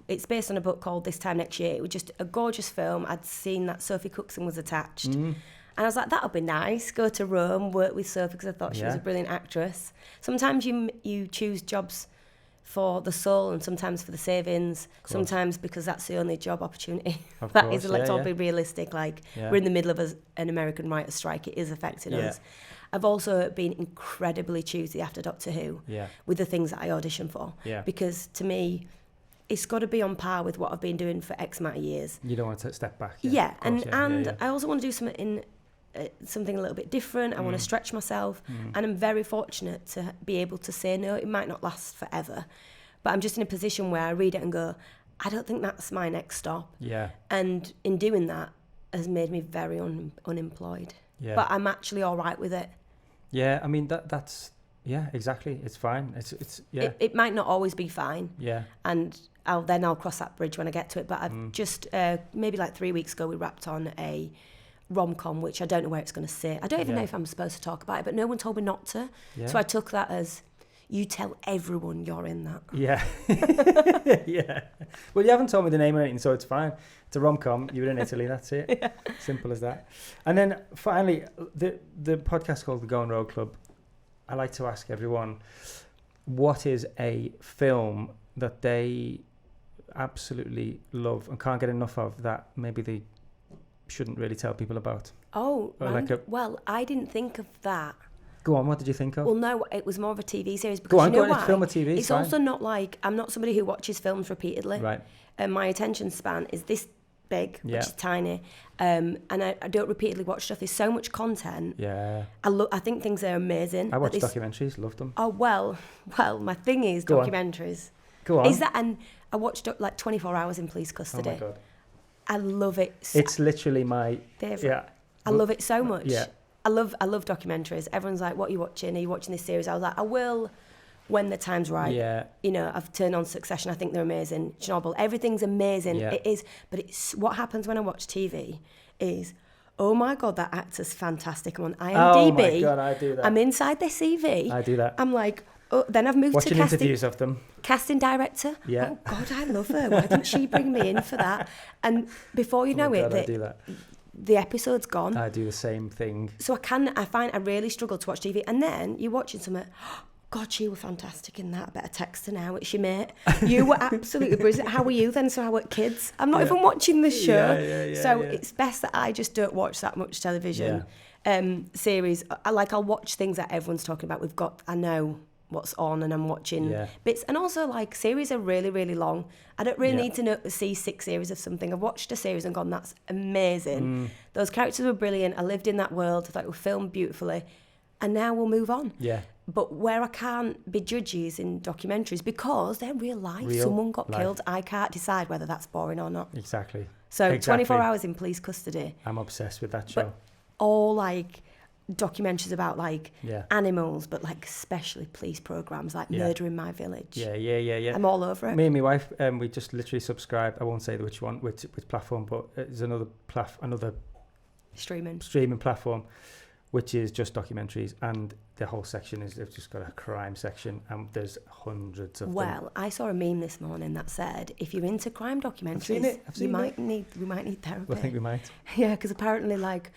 B: It's based on a book called This Time Next Year. It was just a gorgeous film. I'd seen that Sophie Cookson was attached. And I was like, that'll be nice. Go to Rome, work with Sophie, because I thought she was a brilliant actress. Sometimes you choose jobs for the soul and sometimes for the savings, sometimes because that's the only job opportunity.
A: Of
B: That
A: course,
B: is, let's all be realistic. Like, we're in the middle of an American writer's strike. It is affecting us. I've also been incredibly choosy after Doctor Who with the things that I audition for. Because to me, it's got to be on par with what I've been doing for X amount of years.
A: You don't want to step back.
B: And I also want to do something a little bit different. I want to stretch myself, and I'm very fortunate to be able to say no. It might not last forever, but I'm just in a position where I read it and go, I don't think that's my next stop. And in doing that has made me very unemployed. But I'm actually all right with it.
A: I mean that's exactly. It's fine. It's
B: It might not always be fine. And I'll cross that bridge when I get to it. But I've just maybe like 3 weeks ago we wrapped on a rom-com, which I don't know where it's going to sit. I don't even know if I'm supposed to talk about it, but no one told me not to. So I took that as, you tell everyone you're in that.
A: Well, you haven't told me the name or anything, so it's fine. It's a rom-com. You were in Italy, that's it. Simple as that. And then finally, the podcast called The Going Road Club. I like to ask everyone, what is a film that they absolutely love and can't get enough of that maybe they shouldn't really tell people about?
B: Well, I didn't think of that.
A: Go on, what did you think of?
B: Well, no, it was more of a TV series. Because
A: go on,
B: you know why?
A: Film or TV.
B: It's also not like, I'm not somebody who watches films repeatedly.
A: Right.
B: And my attention span is this big, which is tiny. And I don't repeatedly watch stuff. There's so much content. I think things are amazing.
A: I watch documentaries, loved them.
B: Oh, well, my thing is
A: go
B: documentaries.
A: On. Go on.
B: Is that, and I watched like 24 Hours in Police Custody.
A: Oh my God.
B: I love it.
A: It's literally my
B: favourite.
A: Yeah.
B: I love it so much.
A: Yeah.
B: I love documentaries. Everyone's like, what are you watching? Are you watching this series? I was like, I will when the time's right.
A: Yeah.
B: You know, I've turned on Succession. I think they're amazing. Chernobyl, everything's amazing.
A: Yeah.
B: It is. But it's what happens when I watch TV is, oh my God, that actor's fantastic. I'm on IMDb.
A: Oh my God, I do that.
B: I'm inside their CV.
A: I do that.
B: I'm like, oh, then I've moved
A: watching
B: to casting.
A: Interviews of them.
B: Casting director.
A: Yeah.
B: Oh God, I love her. Why didn't she bring me in for that? And before you know
A: God,
B: it,
A: I do that.
B: The episode's gone.
A: I do the same thing.
B: So I find I really struggle to watch TV. And then you're watching something, oh, God, you were fantastic in that. I better text her now. It's your mate. You were absolutely brilliant. How were you then? So how were kids? I'm not even watching the show. It's best that I just don't watch that much television series. I'll watch things that everyone's talking about. I know what's on and I'm watching bits. And also, like, series are really, really long. I don't really need to see 6 series of something. I've watched a series and gone, that's amazing. Those characters were brilliant. I lived in that world. I thought it was filmed beautifully. And now we'll move on. But where I can't be judgy is in documentaries because they're real life. Someone got killed. I can't decide whether that's boring or not.
A: Exactly.
B: So 24 Hours in Police Custody.
A: I'm obsessed with that show.
B: But all, like, documentaries about like animals, but like especially police programs like Murder in My Village. I'm all over it.
A: Me and my wife, we just literally subscribed. I won't say which one, which platform, but there's another streaming platform, which is just documentaries, and the whole section is they've just got a crime section, and there's hundreds of them.
B: Well, I saw a meme this morning that said, if you're into crime documentaries, we might need therapy.
A: Well, I think we might.
B: Yeah, because apparently, like,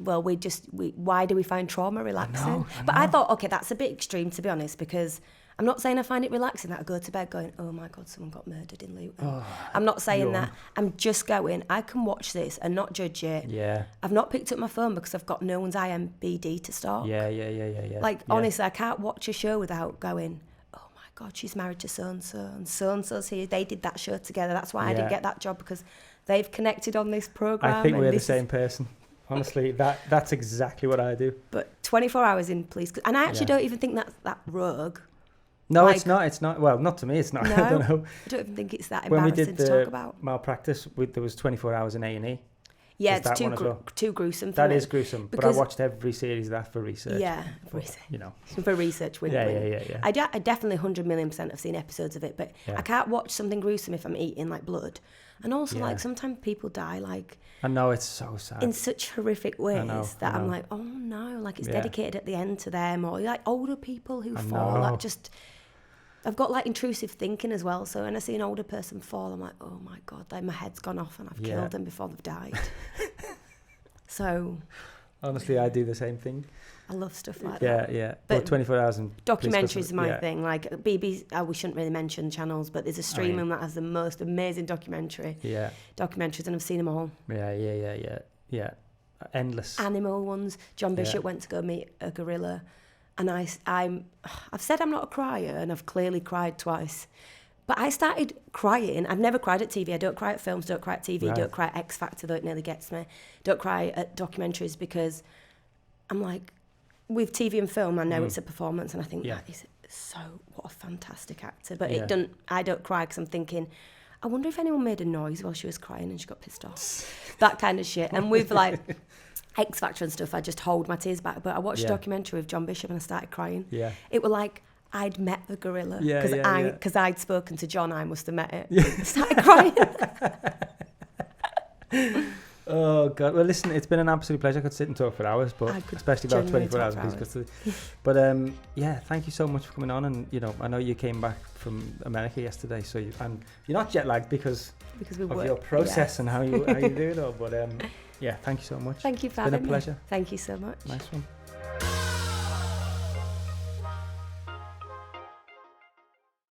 B: well, why do we find trauma relaxing?
A: I know.
B: But I thought, okay, that's a bit extreme, to be honest, because I'm not saying I find it relaxing that I go to bed going, oh my God, someone got murdered in Luton. I'm not saying that. I'm just going, I can watch this and not judge it.
A: Yeah.
B: I've not picked up my phone because I've got no one's IMDb to stalk.
A: Yeah.
B: Like, honestly, I can't watch a show without going, oh my God, she's married to so-and-so, and so-and-so's here. They did that show together. That's why I didn't get that job, because they've connected on this programme.
A: I think we're the same person. Honestly, that's exactly what I do.
B: But 24 Hours in Police, and I actually don't even think that's that rogue.
A: No, like, it's not. Well, not to me, it's not.
B: No,
A: I don't know.
B: I don't even think it's that embarrassing to talk about.
A: When we did the malpractice, there was 24 Hours in A&E.
B: Yeah, it's too gruesome for
A: me. That
B: is
A: gruesome, but I watched every series of that for research.
B: Yeah, for research.
A: Yeah.
B: I definitely 100,000,000% have seen episodes of it, but I can't watch something gruesome if I'm eating like blood. And also, like, sometimes people die, like...
A: I know, it's so sad.
B: In such horrific ways that I'm like, oh no, like it's dedicated at the end to them, or like older people who fall. Like, just... I've got like intrusive thinking as well, so when I see an older person fall, I'm like, oh my God, like my head's gone off and I've killed them before they've died. So...
A: Honestly, I do the same thing.
B: I love stuff like
A: Yeah,
B: that.
A: yeah.
B: But
A: But 24 hours and
B: Documentaries are my
A: yeah.
B: thing. Like BBC, we shouldn't really mention channels, but there's a streaming that has the most amazing documentaries, and I've seen them all.
A: Yeah. Endless.
B: Animal ones. John Bishop went to go meet a gorilla, and I've said I'm not a crier, and I've clearly cried twice. But I started crying. I've never cried at TV. I don't cry at films, don't cry at TV,
A: Right.
B: don't cry at X Factor, though it nearly gets me. Don't cry at documentaries because I'm like, with TV and film, I know it's a performance, and I think that is what a fantastic actor. But I don't cry because I'm thinking, I wonder if anyone made a noise while she was crying and she got pissed off. That kind of shit. And with like X Factor and stuff, I just hold my tears back. But I watched a documentary with John Bishop and I started crying.
A: Yeah.
B: It was like I'd met the gorilla. Because I'd spoken to John, I must have met it.
A: Yeah.
B: I started crying.
A: Oh God! Well, listen, it's been an absolute pleasure. I could sit and talk for hours, but especially about 24 hours. But thank you so much for coming on. And I know you came back from America yesterday, so you're not jet lagged because of your process and how you do it all. But thank you so much.
B: Thank you for having me.
A: It's been a pleasure.
B: Thank you so much.
A: Nice one.